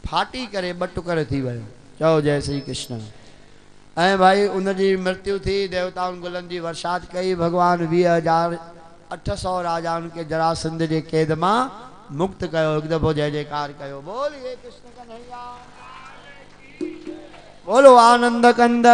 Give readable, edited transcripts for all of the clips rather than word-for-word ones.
फाटी करे ॿ टुकर थी वियो। चओ जय श्री कृष्ण। ऐं भाई उनजी मृत्यु थी, देवताउनि गुलनि जी बरसात कई, भगवान 20,800 राजाउनि के जरासंध जे कैद मां मुक्त कयो। हिकु दफ़ो जय जयकार कयो। बोलिए कृष्ण कन्हैया, बोलो आनंद कंद।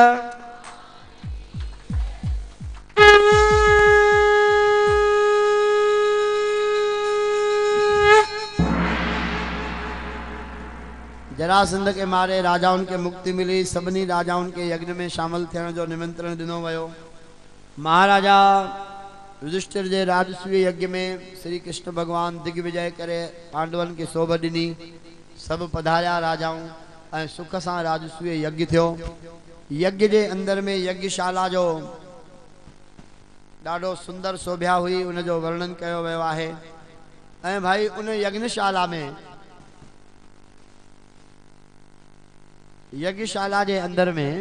जरासंध के मारे राजाउनि के मुक्ति मिली। सभिनी राजाउनि के यज्ञ में शामिल थियण जो निमंत्रण ॾिनो वियो। महाराजा युधिष्ठिर जे राजसूय यज्ञ में श्री कृष्ण भगवान दिग्विजय करे पांडवनि के शोभ ॾिनी। सभु पधारिया राजाऊं ऐं सुख सां राजसूय यज्ञ थियो। यज्ञ जे अंदर में यज्ञशाला जो ॾाढो सुंदर शोभा हुई, उन जो वर्णन कयो वियो आहे। ऐं भाई उन यज्ञशाला में यज्ञशाला जे अंदर में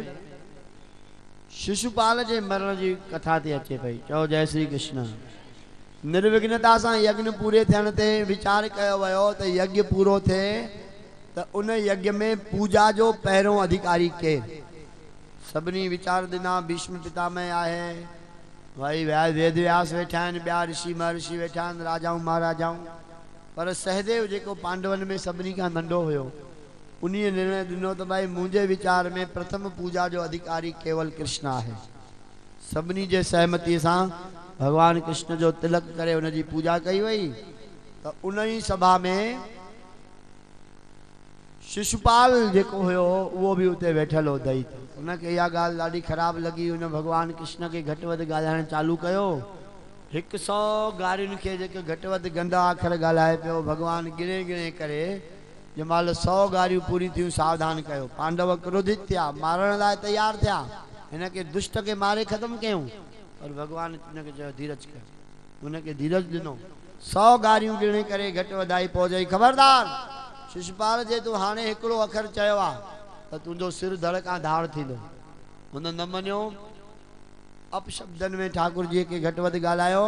शिशुपाल जे मरण जी कथा थी अचे पई। चओ जय श्री कृष्ण। निर्विघ्नता सां यज्ञ पूरे थियण ते वीचार कयो वियो त यज्ञ पूरो थिए त उन यज्ञ में पूजा जो पहिरों अधिकारी केरु। सभिनी वीचार ॾिना। भीष्म पितामह आहे, भाई वेद व्यास वेठा आहिनि, ॿिया ऋषि महर्षि वेठा आहिनि, राजाऊं महाराजाऊं, पर सहदेव जेको पांडवनि में सभिनी खां नंढो हुयो, उन्हीं निर्णय ॾिनो त भाई मुंहिंजे वीचार में प्रथम पूजा जो अधिकारी केवल कृष्ण आहे। सभिनी जे सहमति सां भगवान कृष्ण जो तिलक करे उनजी पूजा कई वई। त उन ई सभा में शिशुपाल जेको हुयो उहो बि उते वेठल हो दही ते। उनखे इहा ॻाल्हि ॾाढी ख़राबु लॻी। उन भगवान कृष्ण के घटि वधि ॻाल्हाइणु चालू कयो। 100 गारियुनि खे जेके घटि वधि गंदा अखर ॻाल्हाए पियो, भगवान गिणे गिणे करे जंहिंमहिल 100 गारियूं पूरी थियूं सावधान कयो। पांडव क्रोधित थिया, मारण लाइ तैयार थिया, हिनखे दुष्ट के मारे ख़त्म कयूं। और भगवान हिनखे चयो धीरज कर। उनखे धीरज ॾिनो। 100 गारियूं गिणे करे घटि वधाई पहुचाई। ख़बरदार शिशुपाल जे तूं हाणे हिकिड़ो अखर चयो आहे त तुंहिंजो सिर धड़ खां धाड़ थींदो। हुन न मञियो। अपशब्दनि में ठाकुर जी के घटि वधि ॻाल्हायो।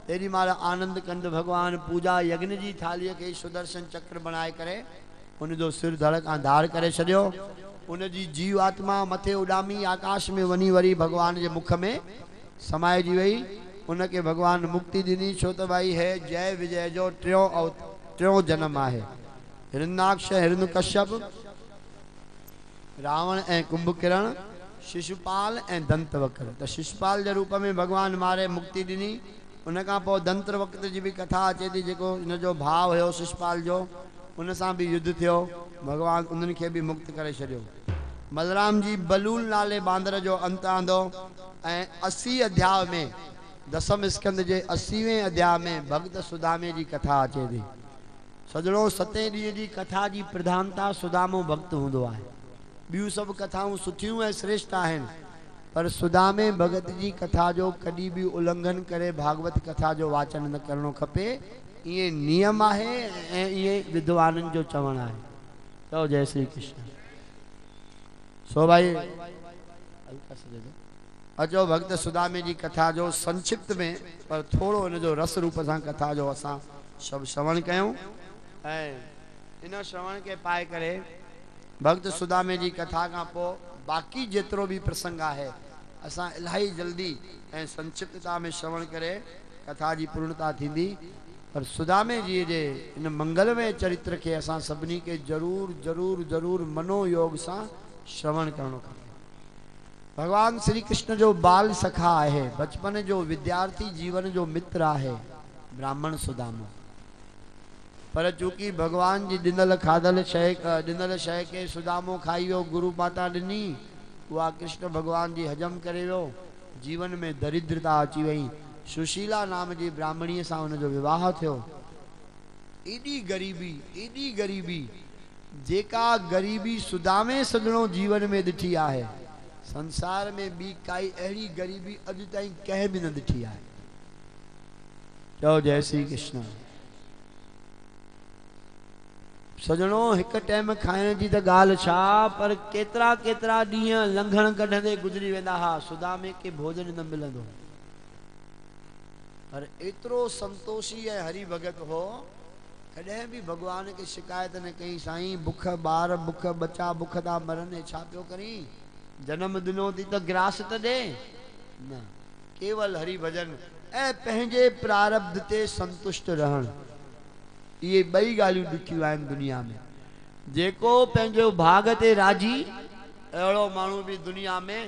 तेरी मार आनंद कंद भगवान पूजा यज्ञ जी थालीअ खे सुदर्शन चक्र बणाए करे उनजो सिर धड़ खां धाड़ करे छॾियो। उनजी जीव आत्मा मथे उॾामी आकाश में वञी वरी भगवान जे मुख में समाइजी वई। उनखे भगवान मुक्ति ॾिनी। छो त भाई है जय विजय जो टियों जन्म आहे। हिरण्याक्ष, हिरण्यकश्यप, रावण ऐं कुंभकर्ण, शिशुपाल ऐं दंतवक्र। त शिशुपाल जे रूप में भगवान मारे मुक्ति ॾिनी। उन खां पोइ दंतवक्र जी बि कथा अचे थी, जेको इन जो भाउ हुयो शिशुपाल जो, उन सां बि युद्ध थियो। भगवान उन्हनि खे बि मुक्त करे छॾियो। बलराम जी बलूल नाले बांदर जो अंत आंदो ऐं 80 अध्याय में दसम स्कंद जे 80वें अध्याय में भक्त सुदामे जी कथा अचे थी। सजणो 7 ॾींहं जी कथा जी प्रधानता सुदामो भक्त हूंदो आहे। ॿियूं सभु कथाऊं सुठियूं ऐं श्रेष्ठ आहिनि, पर सुदामे भगत जी कथा जो कॾहिं बि उल्लंघन करे भागवत कथा जो वाचन न करणो खपे। इहे नियम आहे ऐं इहे विद्वाननि जो चवणु आहे। चओ जय श्री कृष्ण। सो भाई अचो भक्त सुदामे जी कथा जो संक्षिप्त में पर थोरो हिन जो रस रूप सां कथा जो असां सभु श्रवण कयूं। ऐं इन श्रवण के पाए करे भक्त सुदामे जी कथा खां पोइ बाक़ी जेतिरो भी प्रसंग है असां इलाही जल्दी ऐं संक्षिप्तता में श्रवण करे कथा जी पूर्णता थींदी। पर सुदामे जी जे इन मंगलमय चरित्र के असां सभिनी के जरूर जरूर जरूर मनोयोग सां श्रवण करणो खपे। भगवान श्री कृष्ण जो बाल सखा है, बचपन जो विद्यार्थी जीवन जो मित्र है ब्राह्मण सुदामा। पर चूंकि भगवान जी ॾिनल खाधल शइ के सुदामो खाई वियो, गुरु माता ॾिनी, उहा कृष्ण भगवान जी हजम करे वियो। जीवन में दरिद्रता अची वई। सुशीला नाम जी ब्राह्मणीअ सां हुनजो विवाह थियो। एॾी गरीबी जेका गरीबी सुदामे सजणो जीवन में ॾिठी आहे, संसार में ॿी काई अहिड़ी गरीबी अॼु ताईं कंहिं बि न ॾिठी आहे। चओ जय श्री कृष्ण। सजणो हिक टाइम खाइण जी त ॻाल्हि छा, पर केतिरा केतिरा ॾींहं लंघण कढंदे गुज़री वेंदा हा, सुदामे के भोजन न मिलंदो। पर एतिरो संतोषी ऐं हरि भगत हो कॾहिं भी भगवान के शिकायत न कई साईं बुख बार बुख बच्चा बुख दा मरन छा पियो करी जन्म दिनो थी तो ग्रास त दे न केवल हरि भजन ए पंहिंजे प्रारब्ध ते संतुष्ट रहन ये बई गालियूं ॾुखियूं आहिनि दुनिया में जेको पंहिंजो भाग ते राजी अहिड़ो माण्हू भी दुनिया में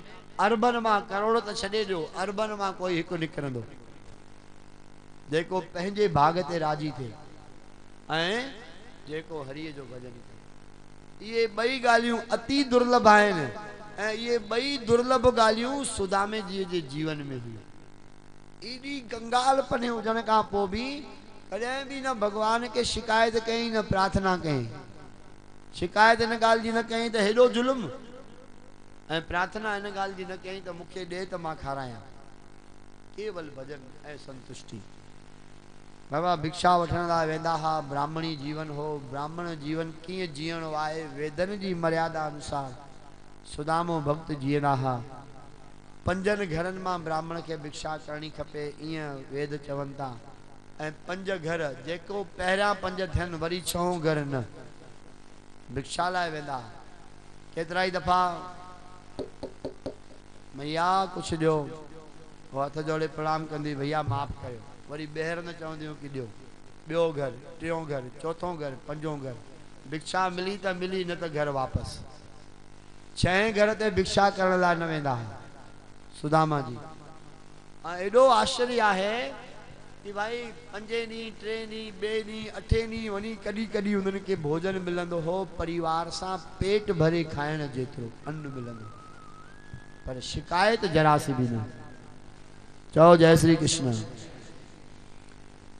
अरबन मां करोड़ त छॾे ॾियो अरबन मां कोई हिकु निकिरंदो जेको पंहिंजे भाग ते राजी थे ऐं जेको हरिय जो भजन करे ये बई ॻाल्हियूं अति दुर्लभ आहिनि ऐं ये बई दुर्लभ ॻाल्हियूं सुदामे जी जे जीवन में हुई एॾी कंगाल पने हुजण खां पोइ भी कॾहिं भी न भगवान के शिकायत कई न प्रार्थना कई शिकायत इन ॻाल्हि जी न कई त हेॾो जुल्म ऐं प्रार्थना इन ॻाल्हि जी न कई त मूंखे ॾे त मां खारायां केवल भजन ऐं संतुष्टि बाबा भिक्षा वठण लाइ वेंदा हा ब्राह्मणी जीवन हो ब्राह्मण जीवन कीअं जीअणो आहे वेदन जी मर्यादा अनुसार सुदामो भक्त जीअंदा हा पंजनि घरनि मां ब्राह्मण खे भिक्षा करणी खपे ईअं वेद चवनि था ऐं पंज घर जेको पहिरियां पंज थियनि वरी छहों घर न भिक्षा लाइ वेंदा केतिरा ई दफ़ा मैया कुछ ॾियो वो हथ जोड़े प्रणाम कंदी भैया माफ़ कयो वरी ॿीहर न चवंदियूं कि ॾियो ॿियो घर टियों घर चौथों घर पंजों घर भिक्षा मिली त मिली न त घर वापसि छहें घर ते भिक्षा करण लाइ न वेंदा सुदामा जी एॾो आश्चर्य आहे कि भाई पंजे ॾींहुं टे ॾींहुं ॿिए ॾींहुं अठे ॾींहुं वञी कॾहिं कॾहिं उन्हनि खे भोजन मिलंदो हो परिवार सां पेट भरे खाइण जेतिरो अन्न मिलंदो पर शिकायत जरा सी भी न चओ जय श्री कृष्ण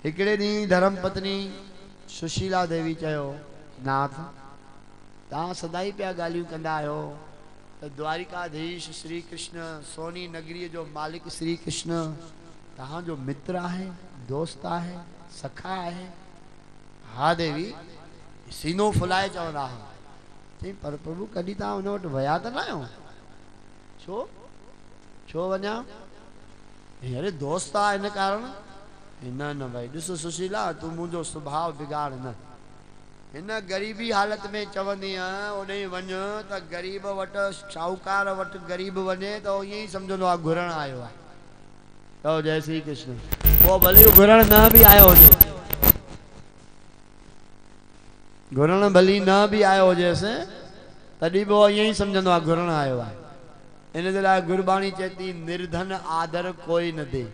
हिकिड़े ॾींहुं धर्म पत्नी सुशीला देवी चयो नाथ तव्हां सदाई पिया ॻाल्हियूं कंदा आहियो त द्वारिकाधीश श्री कृष्ण सोनी नगरीअ जो मालिक श्री कृष्ण तव्हांजो मित्र आहे दोस्त आहे सखा आहे हा देवी सीनो फुलाए चवंदा हा चई पर प्रभु कॾहिं तव्हां हुन वटि विया त न आहियो छो छो वञा अरे दोस्त आहे इन कारण न न भाई ॾिस सुशीला तूं मुंहिंजो स्वभाव बिगाड़ न हिन ग़रीबी हालत में चवंदी ओॾे वञ त ग़रीब वटि शाहूकार वटि ग़रीब वञे त ईअं ई सम्झंदो आहे घुरण आयो आहे चओ जय श्री कृष्ण वो भले घुरण न भी आयो हुजे घुरण भली न भी आयो हुजेसि तॾहिं बि वो ईअं ई सम्झंदो आहे घुरण आयो आहे इन जे लाइ गुरबाणी चए थी निर्धन आदर कोई न दे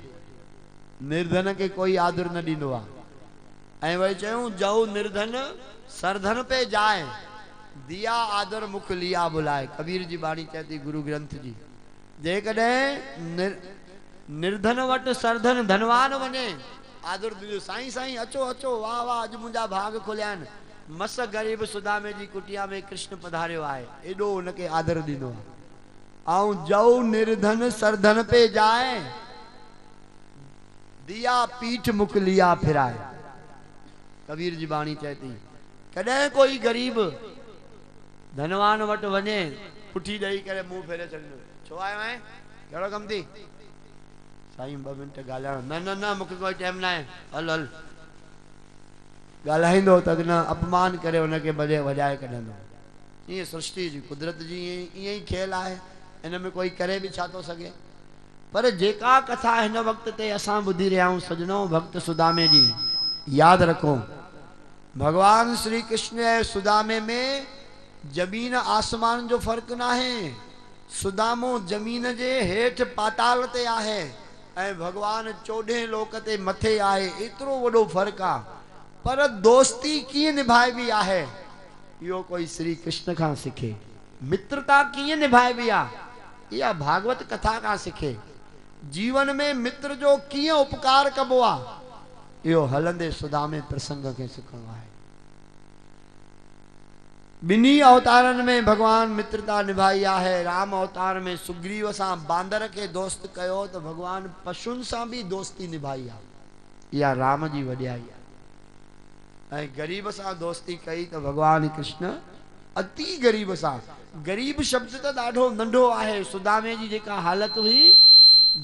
निर्धन के कोई आदर न ॾींदो आहे ऐं वरी चयूं जऊ निर्धन सरधन पे जाए दिया आदर मुख लिया बुलाए कबीर जी बाणी चए थी गुरु ग्रंथ जी जेकॾहिं निर्धन वटि सरधन धनवान वञे आदर ॾिजो साईं साईं अचो अचो वाह वाह अॼु मुंहिंजा भाग खुलिया आहिनि मस ग़रीब सुदामे जी कुटिया में कृष्ण पधारियो आहे एॾो हुनखे आदर ॾींदो आहे ऐं जऊ निर्धन सरधन पे जाए दिया पीठ मुख लिया फिराए कबीर जी बाणी चए थी कॾहिं कोई गरीब धनवान वटि वञे पुठी ॾेई करे मुंहुं फेरे छॾींदो छो आयो आहे कहिड़ो कमु थी साईं 2 मिंट ॻाल्हाइणो न न न मूंखे कोई टाइम न आहे हल हल ॻाल्हाईंदो त न अपमान करे हुनखे भॼे वॼाए कढंदो ईअं सृष्टि जी कुदरत जी ईअं ई खेल आहे इन में कोई करे भी छा थो सघे पर जेका कथा हिन वक्त ते असां ॿुधी रहिया आहियूं सजनो भक्त सुदामे जी यादि रखो भगवान श्री कृष्ण ऐं सुदामे में जमीन आसमान जो फ़र्क़ु न आहे सुदामो जमीन जे हेठि पाताल ते आहे ऐं भगवान 14 लोक ते मथे आहे एतिरो वॾो फ़र्क़ु आहे पर दोस्ती कीअं निभाइबी आहे इहो कोई श्री कृष्ण खां सिखे मित्रता कीअं निभाइबी आहे इहा भागवत कथा खां सिखे जीवन में मित्र जो कीअं उपकार कबो आहे इहो हलंदे सुदामे प्रसंग खे सिखणो आहे बिनी अवतारनि में भगवान मित्रता निभाई आहे राम अवतार में सुग्रीव सां बांदर के दोस्त कयो तो भगवान पशुन सां भी दोस्ती निभाई आहे इहा राम जी वॾाई आहे ऐं गरीब सां दोस्ती कई तो भगवान कृष्ण अति गरीब सां गरीब शब्द तो ॾाढो नंढो आहे सुदामे जी जेका हालत हुई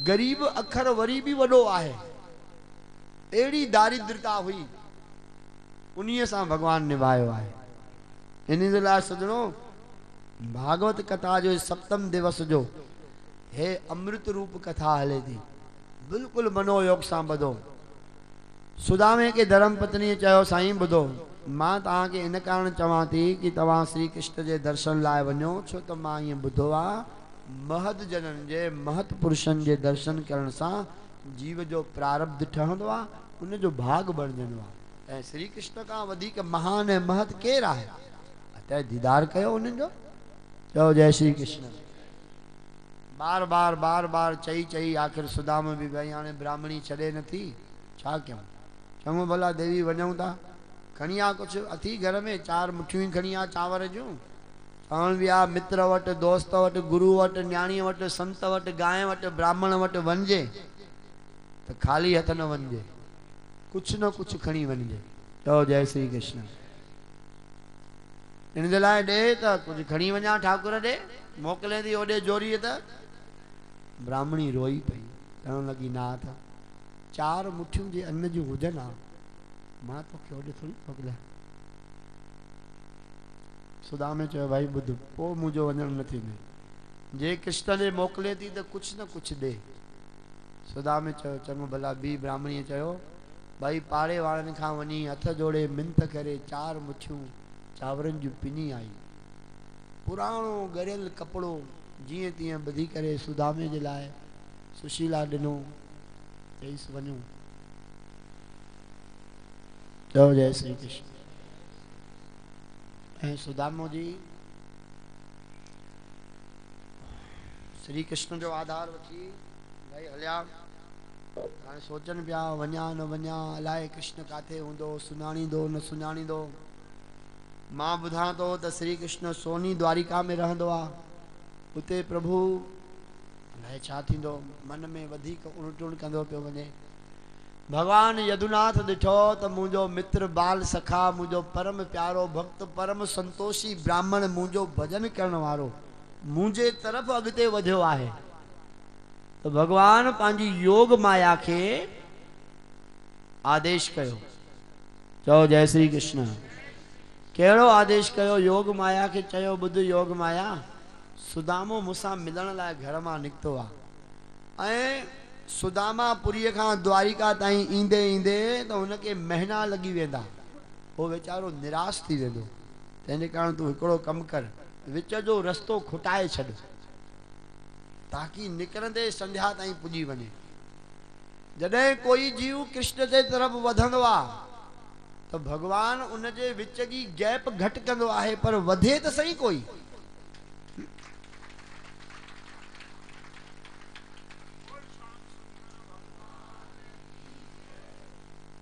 गरीब अखर वरी भी वॾो आहे एड़ी दारिद्रता हुई उन्हीं सां भगवान निभायो आहे। इन जे लाइ सजणो भागवत कथा जो सप्तम दिवस जो हे अमृत रूप कथा हले थी, बिल्कुल मनोयोग सां ॿुधो। सुदामे के धर्म पत्नी चयो साईं ॿुधो, मां तव्हांखे इन कारण चवां थी कि तव्हां श्री कृष्ण जे दर्शन लाइ वञो, छो त मां ईअं ॿुधो आहे महद जनन जे महत पुरुषनि जे दर्शन करण सां जीव जो प्रारब्ध ठहंदो आहे, उन जो भाग बणजंदो आहे। ऐं श्री कृष्ण खां वधीक महान ऐं महत केरु आहे? अतः दीदार कयो उन्हनि जो। चयो जय श्री कृष्ण। बार बार चई चई आख़िर सुदामा बि भई हाणे ब्राह्मणी छॾे नथी, छा कयूं? चङो भला देवी वञूं था, खणी आ कुछ अथी घर में, 4 मुठियूं खणी आ चांवर जूं, चवण बि आ मित्र वटि, दोस्त वटि, गुरु वटि, न्याणी वटि, संत वटि, गांइ वटि, ब्राह्मण वटि वञिजे त खाली हथ न वञिजे, कुछ न कुछ खणी वञिजे। चओ जय श्री कृष्ण। इन जे लाइ ॾे त कुछ खणी वञा ठाकुर ॾे, मोकिले थी ओॾे जोरीअ त ब्राह्मणी रोई पई, चवण लॻी नाथ 4 मुठियूं जे अन्न जूं हुजनि हा, मां तोखे ओॾे थोरी मोकिलियां। सुदामे चयो भाई ॿुध, पोइ मुंहिंजो वञण न थींदे, जे कृष्ण ने मोकिले थी त कुछ न कुछ ॾे। सुदामे चयो चङो भला। ॿी ब्राह्मणीअ चयो भाई पाड़े वारनि खां वञी हथ जोड़े मिंत करे 4 मुठियूं चांवरनि जूं पिनी आई, पुराणो ॻरियल कपिड़ो जीअं तीअं ॿधी करे सुदामे जे लाइ सुशीला ॾिनो, चईसि वञूं। चयो जय श्री कृष्ण। ऐं सुदामो जी श्री कृष्ण जो आधार वठी भाई हलिया। हाणे सोचनि पिया वञा न वञा, अलाए कृष्ण काथे हूंदो, सुञाणींदो न सुञाणींदो। मां ॿुधां थो त श्री कृष्ण सोनी द्वारिका में रहंदो आहे, उते प्रभु अलाए छा थींदो, मन में वधीक उण कंदो पियो वञे। भगवान यदुनाथ ॾिठो त मुंहिंजो मित्र बाल सखा, मुंहिंजो परम प्यारो भक्त, परम संतोषी ब्राह्मण, मुंहिंजो भजन करण वारो मुंहिंजे तरफ़ अॻिते वधियो आहे, त भगवान पंहिंजी योग माया खे आदेश कयो। चओ जय श्री कृष्ण। कहिड़ो आदेश कयो? योग माया खे चयो ॿुध योग माया, सुदामो मूंसां मिलण लाइ घर मां निकितो आहे ऐं सुदामापुरीअ खां द्वारिका ताईं ईंदे ईंदे त हुनखे महीना लॻी वेंदा, उहो वीचारो निराश थी वेंदो। तंहिंजे कारण तूं हिकिड़ो कमु कर, विच जो रस्तो खुटाए छॾ ताकि निकिरंदे संध्या ताईं पुॼी वञे। जॾहिं कोई जीव कृष्ण जे तरफ़ वधंदो आहे तो भगवान उन जे विच जी गैप घटि कंदो आहे, पर वधे त सही कोई।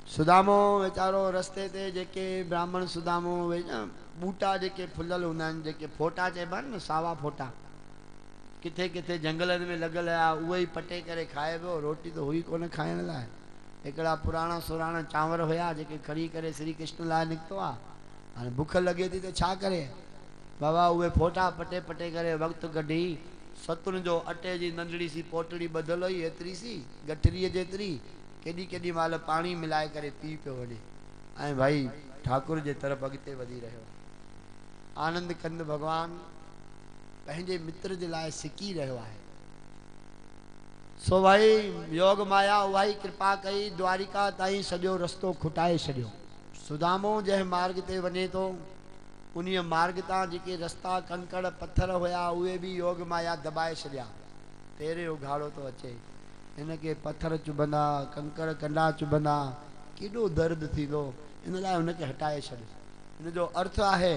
सुदामो वीचारो रस्ते ते जेके ब्राह्मण सुदामो बूटा जेके फुलल हूंदा आहिनि, जेके फोटा चइबा आहिनि न, सावा फोटा किथे किथे जंगलनि में लॻल आहे, उहे ई पटे करे खाए पियो। रोटी त हुई कोन खाइण लाइ, हिकिड़ा पुराणा सुराणा चांवर हुया जेके खणी करे श्री कृष्ण लाइ निकितो आहे। हाणे बुख लॻे थी त छा करे बाबा, उहे फोटा पटे पटे करे वक़्तु कढी सतुन जो अटे जी नंढड़ी सी पोटड़ी ॿधल हुई, एतिरी सी गठरीअ जेतिरी, केॾी केॾी महिल पाणी मिलाए करे पी पियो वञे ऐं भाई ठाकुर जे तरफ़ अॻिते वधी रहियो। आनंद कंद भगवान पंहिंजे मित्र जे लाइ सिकी रहियो आहे। सो भाई योग माया उहा ई कृपा कई, द्वारिका ताईं सॼो रस्तो खुटाए छॾियो। सुदामो जंहिं मार्ग ते वञे थो उन मार्ग तां जेके रस्ता कंकड़ पत्थर हुया उहे बि योग माया दबाए छॾिया। तेरे उघाड़ो थो अचे, हिनखे पत्थर चुभंदा, कंकड़ कंडा चुभंदा, केॾो दर्द थींदो, इन लाइ हुनखे हटाए छॾ। हिन जो अर्थ आहे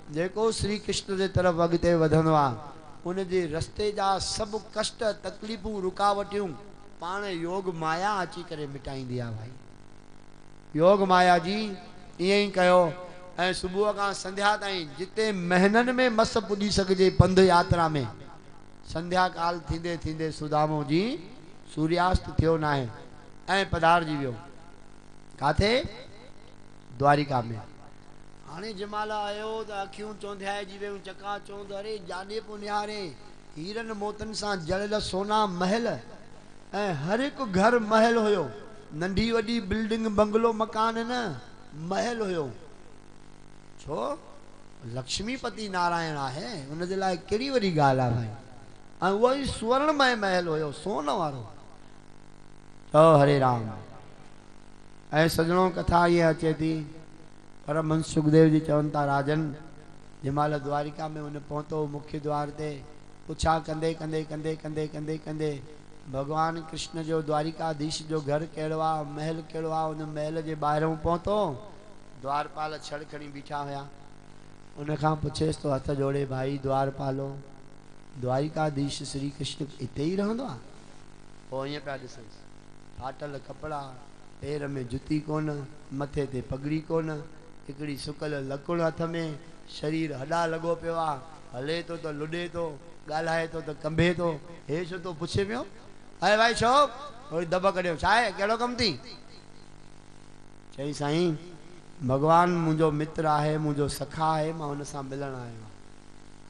जेको श्री कृष्ण जे तरफ़ अॻिते वधंदो आहे उन जे रस्ते जा सभु कष्ट तकलीफ़ूं रुकावटियूं पाण योग माया अची करे मिटाईंदी आहे। भाई योग माया जी ईअं ई कयो ऐं सुबुह खां संध्या ताईं जिते महीननि में मस पुॼी सघिजे पंध यात्रा में, संध्या काल थींदे थींदे सुदामो जी सूर्यास्त थियो न आहे ऐं पधारजी वियो काथे? द्वारिका में। हाणे जमाल आयो त अखियूं चौंधियाइजी वियूं, चका चौंध, अरे जाॾे पोइ निहारे हीरनि मोतनि सां जड़ियल सोना महल ऐं हर हिकु घर महल हुयो, नंढी वॾी बिल्डिंग बंगलो मकान न, महल हुयो। छो लक्ष्मीपति नारायण है उन जे लाइ केड़ी वडी गाल आ भाई ऐं उहो ई स्वर्णमय महल हुयो सोन वारो ओ हरे राम ऐं सजणों कथा ये अचे थी परमहंस सुखदेव जी चवन था राजन जंहिंमहिल द्वारिका में उन पहुतो मुख्य द्वार ते पुछा कंदे कंदे कंदे कंदे कंदे कंदे भगवान कृष्ण जो द्वारिकाधीश जो घर कहिड़ो आहे महल कहिड़ो आहे उन महल जे ॿाहिरों पहुतो द्वारपाल छड़ खणी बीठा हुया उन खां पुछेसि तो हथ जोड़े भाई द्वारपालो द्वारिकाधीश श्री कृष्ण इते ही रहंदो आहे पोइ ईअं पिया ॾिसंसि फाटल कपिड़ा पैर में जुती कोन मथे ते पगड़ी कोन हिकिड़ी सुकल लकुड़ हथ में शरीर हॾा लॻो पियो आहे हले तो त लुॾे तो ॻाल्हाए तो त कंभे तो हे छो तो पुछे पियो अरे भाई छो थोड़ी दॿ कढियो छा आहे कहिड़ो कमु थी चई साईं भगवान मुंहिंजो मित्र आहे मुंहिंजो सखा आहे मां हुन सां मिलण आयो आहियां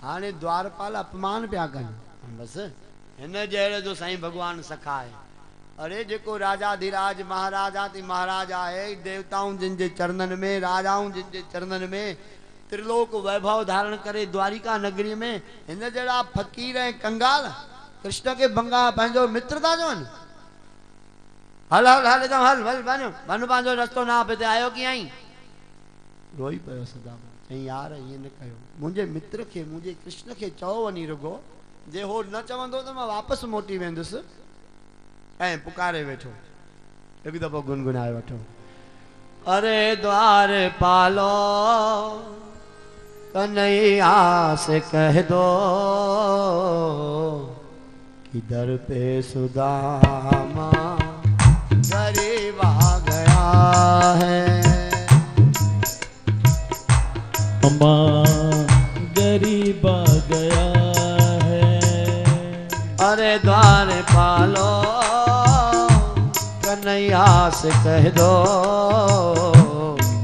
हाणे द्वारपाल अपमान पिया कनि बसि हिन जहिड़े जो साईं भगवान सखा आहे अरे जेको राजाधिराज महाराजा ती महाराज आहे देवताऊं जिन जे चरणनि में राजाऊं जिन जे चरणनि में त्रिलोक वैभव धारण करे द्वारिका नगरी में हिन जहिड़ा फकीर ऐं कंगाल कृष्ण के भंगा पंहिंजो मित्र था चवनि हल हल हल एकदम हल हल वञो वञ पंहिंजो रस्तो ना पे आयो कीअं आई रोई पियो सुदामा चई यार ईअं न कयो मुंहिंजे मित्र खे मुंहिंजे कृष्ण खे चओ वञी रुगो जे हो न चवंदो त मां वापसि मोटी वेंदुसि ऐं पुकारे वेठो हिकु दफ़ो गुनगुनाए वठो अरे द्वार पालो कन्हैया से कह दो कि दर पे सुदामा गरीब आ गया है अम्मा गरीब आ गया है अरे द्वार पालो कन्हैया से कह दो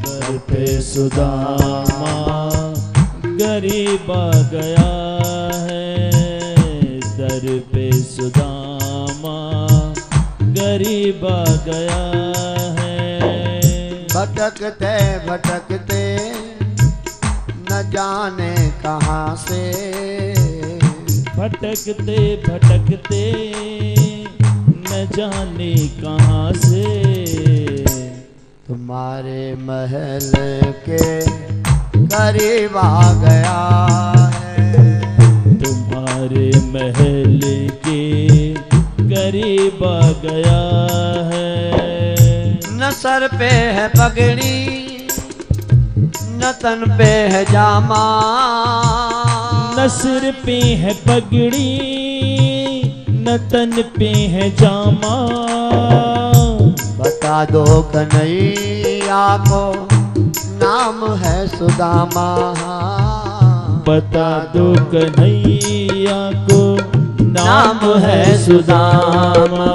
दर पे सुदामा गरीब आ गया है दर पे सुदामा गरीब आ गया है भटकते भटकते न जाने कहाँ से भटकते भटकते न जाने कहाँ से तुम्हारे महल के करीब आ गया है तुम्हारे महल के करीब आ गया है न सर पे है पगड़ी न तन पे है जामा न सिर पे है पगड़ी न तन पे है जामा बता दो कन्हैया को नाम है सुदामा बता दो कन्हैया को नाम है सुदामा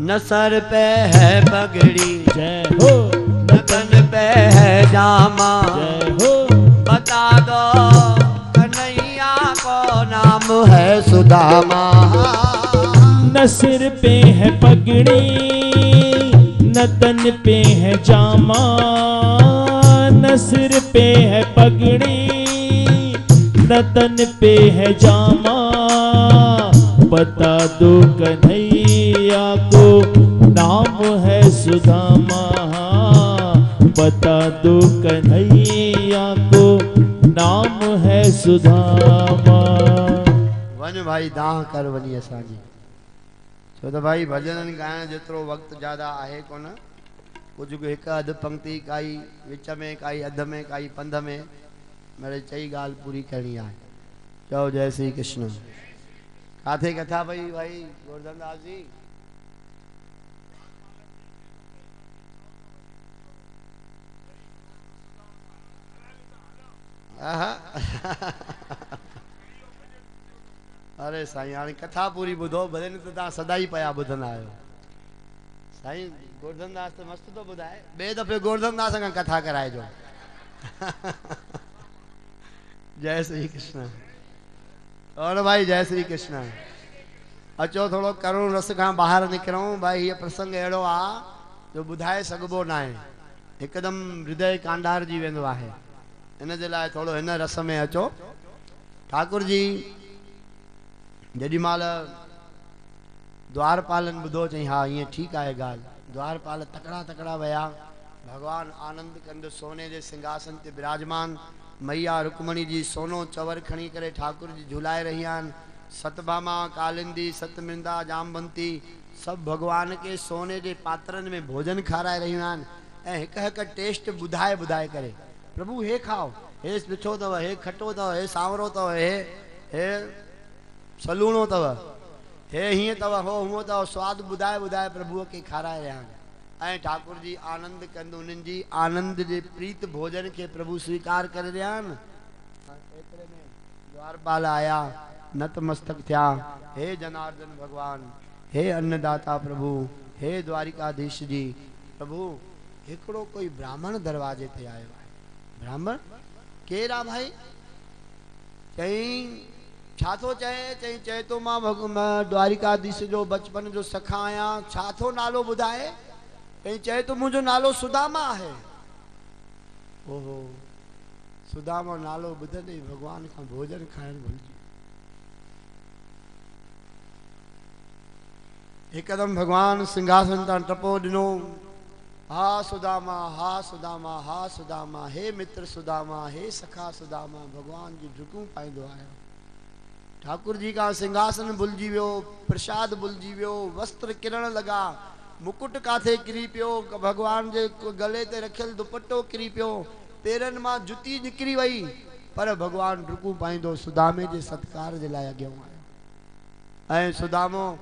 न सर पे है पगड़ी जय हो न तन पे है जामा जय हो बता दो कन्हैया को नाम है सुदामा न सिर पे है पगड़ी न तन पे है जामा न सिर पे है पगड़ी न तन पे है जामा बता दो कन्हैया को नाम है सुदामा बता दो कन्हैया को नाम है सुदामा वन भाई दाह कर वनी असांजी छो तो भाई भजन गायण जेतिरो वक्त ज्यादा आहे कोन कुछ हिकु अधु पंक्ति काई विच में काई अध में काई पंध में मेरे चई गाल पूरी करनी है चओ जय श्री कृष्ण काथे कथा भाई गोवर्धन दास जी अरे साईं हाणे कथा पूरी ॿुधो भले न त तव्हां सदा ई पिया ॿुधंदा आहियो साईं गोवर्धन दास त मस्तु थो ॿुधाए ॿिए दफ़े गोवर्धन दास खां कथा कराइजो जय श्री कृष्ण और भाई जय श्री कृष्ण अचो थोड़ो करुण रस खां ॿाहिरि निकिरूं भाई हीअ प्रसंग अहिड़ो आहे जो ॿुधाए सघिबो न आहे हिकदमि हृदय कांडार जी वेंदो आहे इन जे लाइ थोरो हिन रस में अचो। ठाकुर जी जेॾी महिल द्वारपालन ॿुधो चई हा ईअं ठीकु आहे ॻाल्हि। द्वारपाल तकड़ा तकड़ा विया। भगवान आनंद कंद सोने जे सिंहासन ते विराजमान, मैया रुक्मणी जी सोनो चवर खणी करे ठाकुर जी झुलाए रही आहिनि। सतभामा, कालिंदी, सतमिंदा, जामवंती सब भगवान के सोने जे पात्रनि में भोजन खाराए रहियूं आहिनि ऐं हिकु हिकु टेस्ट ॿुधाए ॿुधाए करे प्रभु हे खाओ, हे मिठो अथव, हे खटो अथव, हे सांवरो अथव, हे सलूणो अथव, हे हीअं अथव, हो हूअं अथव, स्वादु ॿुधाए ॿुधाए प्रभुअ खे खाराए रहिया आहिनि। ऐं ठाकुर जी आनंद कंद उन्हनि जी आनंद जे प्रीत भोजन के प्रभु स्वीकार करे रहिया आहिनि। एतिरे में द्वारपाल आया, नतमस्तक थिया, हे जनार्दन भगवान, हे अन्नदाता प्रभु, हे द्वारिकाधीश जी। प्रभु हिकिड़ो कोई ब्राह्मण दरवाजे ते आयो आहे। ब्राह्मण केरु आहे भाई? चई छा थो चए? चई तो मां द्वारिकाधीश जो बचपन जो सखा आहियां। छा थो नालो ॿुधाए? चए तो मुंहिंजो नालो सुदामा आहे। ओहो, सुदामा नालो ॿुधंदे ई भगवान खां भोजन खाइण भुलिजी। हिकदम भगवान सिंहासन तां टपो ॾिनो। हा सुदामा, हा सुदामा, हा सुदामा, हे मित्र सुदामा, हे सखा सुदामा। भगवान जी ढुकूं पाईंदो आहियां। ठाकुर जी का सिंहासन भुलिजी वियो, प्रसाद भुलिजी वियो, वस्त्र किरण लगा, मुकुट काथे किरी पियो, भगवान जे गले ते रखियल दुपट्टो किरी पियो, पेरनि मां जुती निकिरी वई, पर भगवान ढुकूं पाईंदो सुदामे जे सत्कार जे लाइ अॻियां आयो। ऐं सुदामो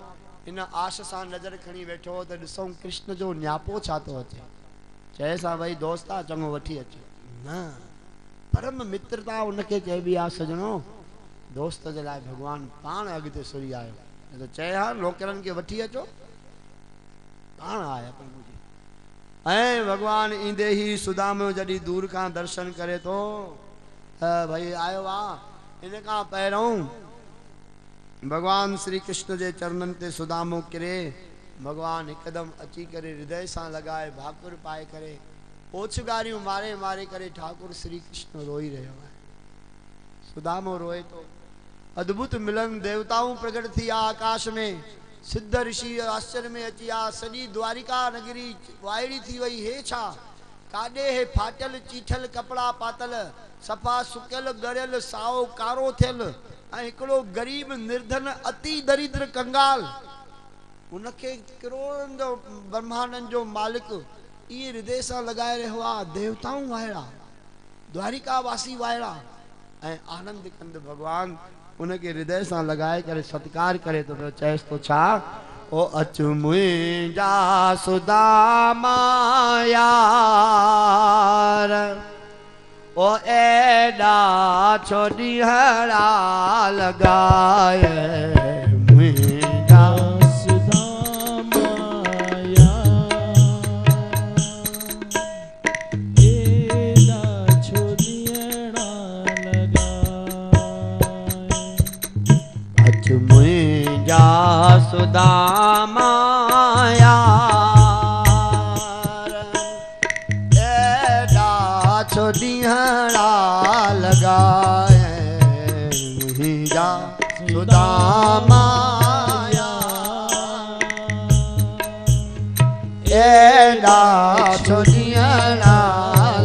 इन आश सां नज़र खणी वेठो त ॾिसूं कृष्ण जो न्यापो छा थो अचे। चए सां भई दोस्ता चङो वठी अचो। न, परम मित्रता उनखे चइबी आहे सजणो। दोस्त जे लाइ भगवान पाण अॻिते सुरी आयो। त चए हा नौकरनि खे वठी अचो, पाण आया प्रभु जी। ऐं भगवान ईंदे ई सुदामो जॾहिं दूर खां दर्शन करे थो भई आयो आहे। इन खां पहिरों भगवान श्री कृष्ण जे चरणनि ते सुदामो किरे। भगवान हिकदम अची करे हृदय सां लॻाए भाकुर पाए करे ओछगारियूं मारे मारे करे ठाकुर श्री कृष्ण रोई रहियो आहे। सुदामो रोए तो। अद्भुत मिलन, देवताऊं प्रगट थी आ आकाश में, सिद्ध ऋषि आश्चर्य में अची आ। सॼी द्वारिका नगरी वाइड़ी थी वई। हे छा? काॾे हे फाटल चीठल कपड़ा पातल, सफ़ा सुकियल ॻरियल साओ कारो थियल ऐं हिकिड़ो गरीब निर्धन अति दरिद्र कंगाल, उनखे करोड़नि जो ब्रह्मांडनि जो मालिक इहे हृदय सां लॻाए रहियो आहे। देवताऊं वाइड़ा, द्वारिका वासी वाइड़ा। ऐं आनंद कंद भगवान उनखे हृदय सां लॻाए करे सत्कार करे तो पियो। चएसि तो छा? ओ अचु मुंहिंजा सुदामा यार, ओ एॾा छो ॾींहड़ा लॻाए मुंहिंजा सुदामा यार, एॾा छो ॾींहड़ा लॻाए। अचु मुंहिंजा सुदामा यार, एॾा छो ॾींहड़ा लॻाए मुंहिंजा सुदामा यार, एॾा छो ॾींहड़ा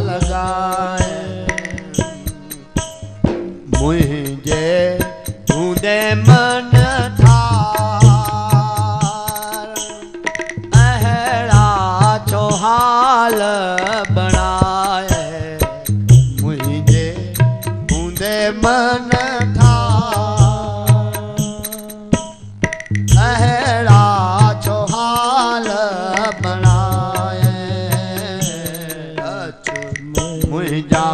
लॻाए मुंहिंजे हूंदे मन हाल बनाए मुझे बूंदे मन था अहड़ा छो हाल बनाए। मुझा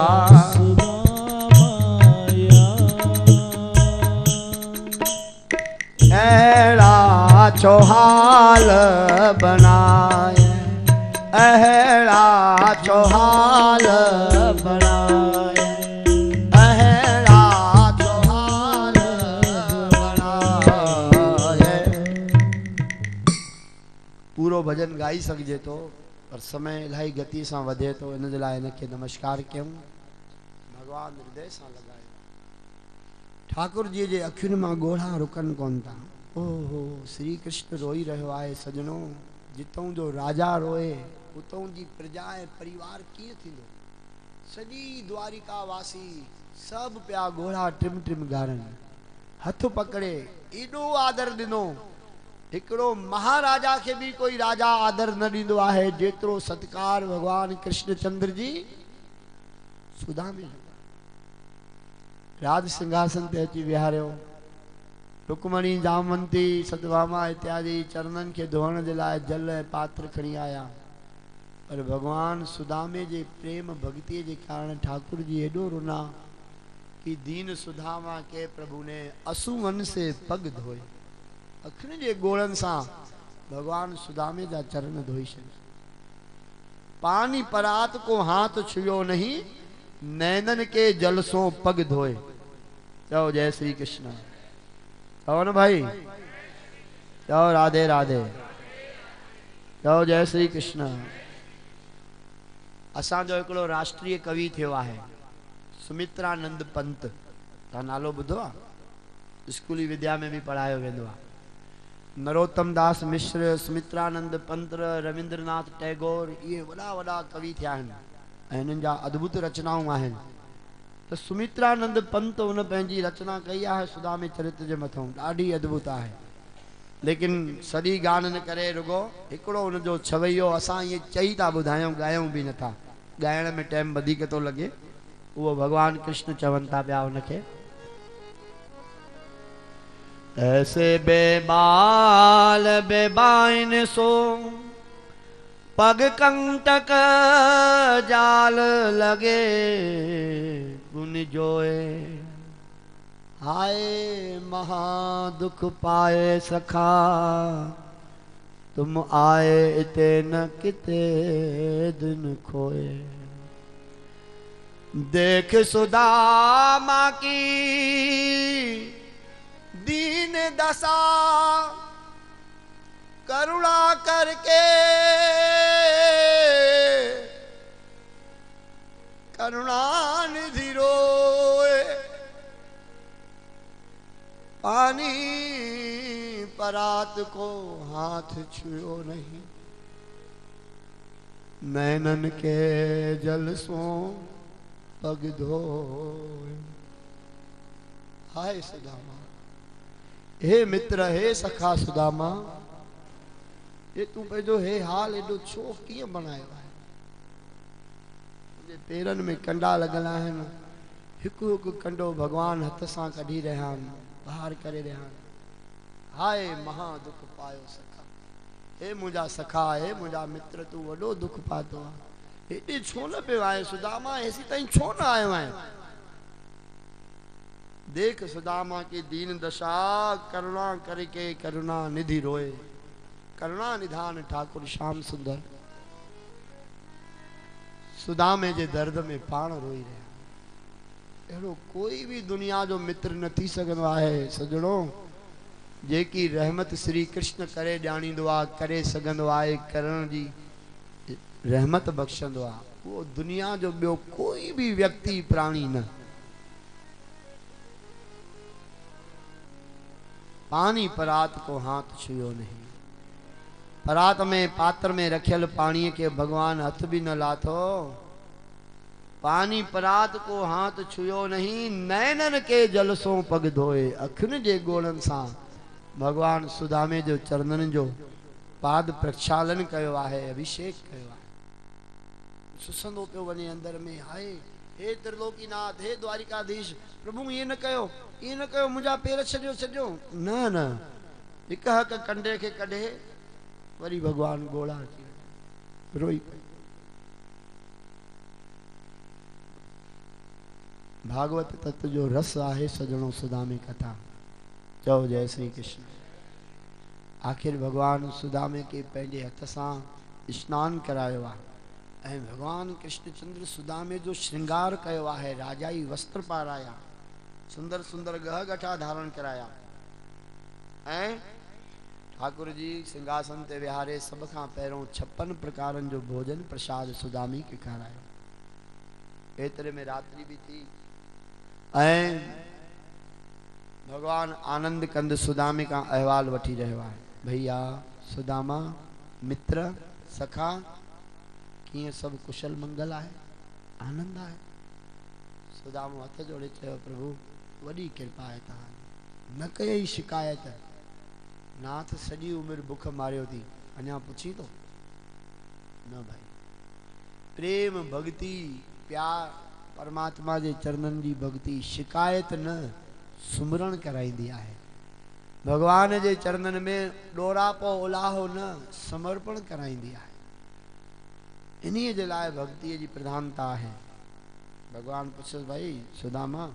अहड़ा छो हाल बनाए, अहड़ा छो हाल बनाए, अहड़ा छो हाल बनाए। पूरो भजन गाई सघिजे थो पर समय इलाही गति सां वधे थो, इन जे लाइ हिनखे नमस्कार कयूं। भगवान हृदय सां लगायो। ठाकुर जी जे अखियुनि मां ॻोढ़ा रुकनि कोन था। ओहो श्री कृष्ण रोई रहियो आहे सजणो। जितों जो राजा रोए उतों जी प्रजा ऐं परिवार कीअं थींदो। सॼी द्वारिका वासी सभु पिया ॻोढ़ा टिम टिम ॻारनि। हथ पकड़े एॾो आदर ॾिनो। हिकिड़ो महाराजा खे भी कोई राजा आदर न ॾींदो आहे जेतिरो सत्कार भगवान कृष्णचंद्र जी सुदामे। राज सिंहासन ते अची विहारियो। रुक्मणी जामवंती सतभामा इत्यादि चरणनि के धोअण जे लाइ जल ऐं पात्र खणी आया। पर भगवान सुदामे जे प्रेम भक्ति के कारण ठाकुर जी एडो रुना कि दीन सुदामा के प्रभु ने असुवन से पग धोए। अखियुनि जे ॻोढ़नि सां भगवान सुदामे जा चरण धोई छॾिया। पानी परात को हाथ छुयो नहीं, नैनन के जल सो पग धोए। चलो जय श्री कृष्ण। चलो न भाई, चलो राधे राधे, चलो जय श्री कृष्ण। असांजो हिकिड़ो राष्ट्रीय कवि थियो आहे सुमित्रानंद पंत। तव्हां नालो ॿुधो आहे? स्कूली विद्या में भी पढ़ायो वेंदो आहे। नरोत्तम दास मिश्र, सुमित्रानंद पंत, रविंद्रनाथ टैगोर ये वॾा वॾा कवि थिया आहिनि ऐं हिननि जा अद्भुत रचनाऊं आहिनि। तो सुमित्रानंद पंत उन पंहिंजी रचना कई आहे सुदामे चरित्र जे मथां, ॾाढी अद्भुत आहे। लेकिन सॼी गान न करे रुगो हिकिड़ो उनजो छवैयो असां ये चई था ॿुधायूं, ॻायूं भी नथा। ॻाइण में टाइम वधीक थो लॻे। उहो भगवान कृष्ण चवनि था पिया उनखे, ऐसे बेबाल बेबाइन सो पग कंटक जाल लगे गुन जोए। हाय महा दुख पाए सखा तुम आए इते न किते दिन खोए। देख सुदामा की दीन दशा करुणा करके करुणा निधि रोए। पानी परात को हाथ छुयो नहीं, नैनन के जल सो पग धोए। हाय सुदामा, हे मित्र, हे सखा सुदामा, ये तू पंहिंजो हे हाल एडो छो कीअं बनायो आहे? मुंहिंजे पेरनि में कंडा लॻल आहिनि। हिकु हिकु कंडो भगवान हथ सां कढी रहिया आहिनि, बाहर करे रहिया आहिनि। हाय महा दुख पायो सखा, हे मुंहिंजा सखा, हे मुंहिंजा मित्र, तू वॾो दुख पातो आहे। हेॾे छो न पियो आहे सुदामा? हेसी ताईं छो न आयो आहे? देख सुदामा की दीन दशा करुणा करके करुणा निधि रोए। करुणा निधान ठाकुर श्याम सुंदर सुदामे जे दर्द में पाण रोई रहिया। अहिड़ो कोई भी दुनिया जो मित्र न थी सघंदो आहे सजणो, जेकी रहमत श्री कृष्ण करे ॼाणींदो आहे, करे सघंदो आहे, करण जी रहमत बख्शंदो आहे। वो दुनिया जो ॿियो कोई भी व्यक्ति प्राणी न। पानी परात को हाथ छुयो नहीं, परात में पात्र में रखियल पानी के भगवान हथ भी न लाथो। पानी परात को हाथ छुयो नहीं, नैनन के जल सो पग धोए। अखियुनि जे ॻोढ़नि सां भगवान सुदामे जो चरणनि जो पाद प्रक्षालन कयो आहे, अभिषेक कयो आहे। सुसंदो पियो वञे अंदर में। हाय हे त्रिलोकीनाथ, हे द्वारिकाधीश, प्रभु ये न कयो, ये न कयो, मुंहिंजा पेर छॾियो छॾियो। न न, हिक हक कंडे खे कढे वरी भगवान ॻोढ़ा अची रोई पई। भागवत तत्व जो रस आहे सजणो सुदामे कथा। चओ जय श्री कृष्ण। आखिर भगवान सुदामे के पंहिंजे हथ सां स्नान करायो आहे ऐं भगवान कृष्णचंद्र सुदामे जो श्रृंगार कयो आहे। राजाई वस्त्र पाराया, सुंदर सुंदर गह गठा धारण कराया ऐं ठाकुर जी सिंहासन ते विहारे सब खां पहिरों 56 प्रकारनि जो भोजन प्रसाद सुदामी खे खारायो। एतरे में रात्रि भी थी। ऐं भगवान आनंद कंद सुदामे का अहवाल वठी रहियो आहे। भैया सुदामा मित्र सखा कीअं सब कुशल मंगल आहे, आनंद आहे। सुदामो हथ जोड़े चयो प्रभु वॾी कृपा आहे तव्हां न कई शिकायत, नाथ सॼी उमिरि बुख मारियो थी, अञा पुछी तो न भाई। प्रेम भक्ति प्यार परमात्मा जे चरणन जी भक्ति शिकायत न सुमरण कराईंदी आहे। भगवान जे चरणन में डोरापो उलाहो न समर्पण कराईंदी आहे। इन्हीं जे लाइ भक्ति जी प्रधानता है। भगवान पुछस भाई सुदामा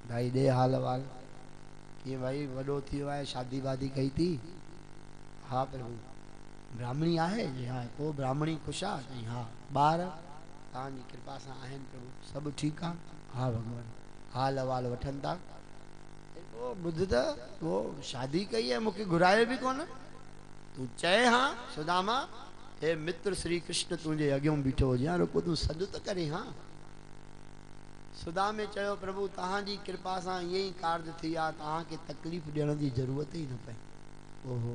भाई दे हाल वाल कि भाई वडो थियो है, शादी वादी कई थी? हाँ प्रभु। ब्राह्मणी आहे? जी हाँ। को ब्राह्मणी खुश आ? जी हाँ। बार तव्हांजी कृपा सां आहिनि प्रभु, सब ठीक आ? हाँ भगवान। हाल वाल वठन था। वो बुध त वो शादी कई है, मुखे घुराए भी कोन। तू चए हाँ सुदामा हे मित्र श्री कृष्ण तुझे अॻियों बीठो हुजे, रुको तू सॾ त करे। हाँ सुदामे चयो प्रभु तव्हांजी कृपा सां ईअं ई कार्य थी आहे, तव्हांखे तकलीफ़ ॾियण जी ज़रूरत ई न पए। ओहो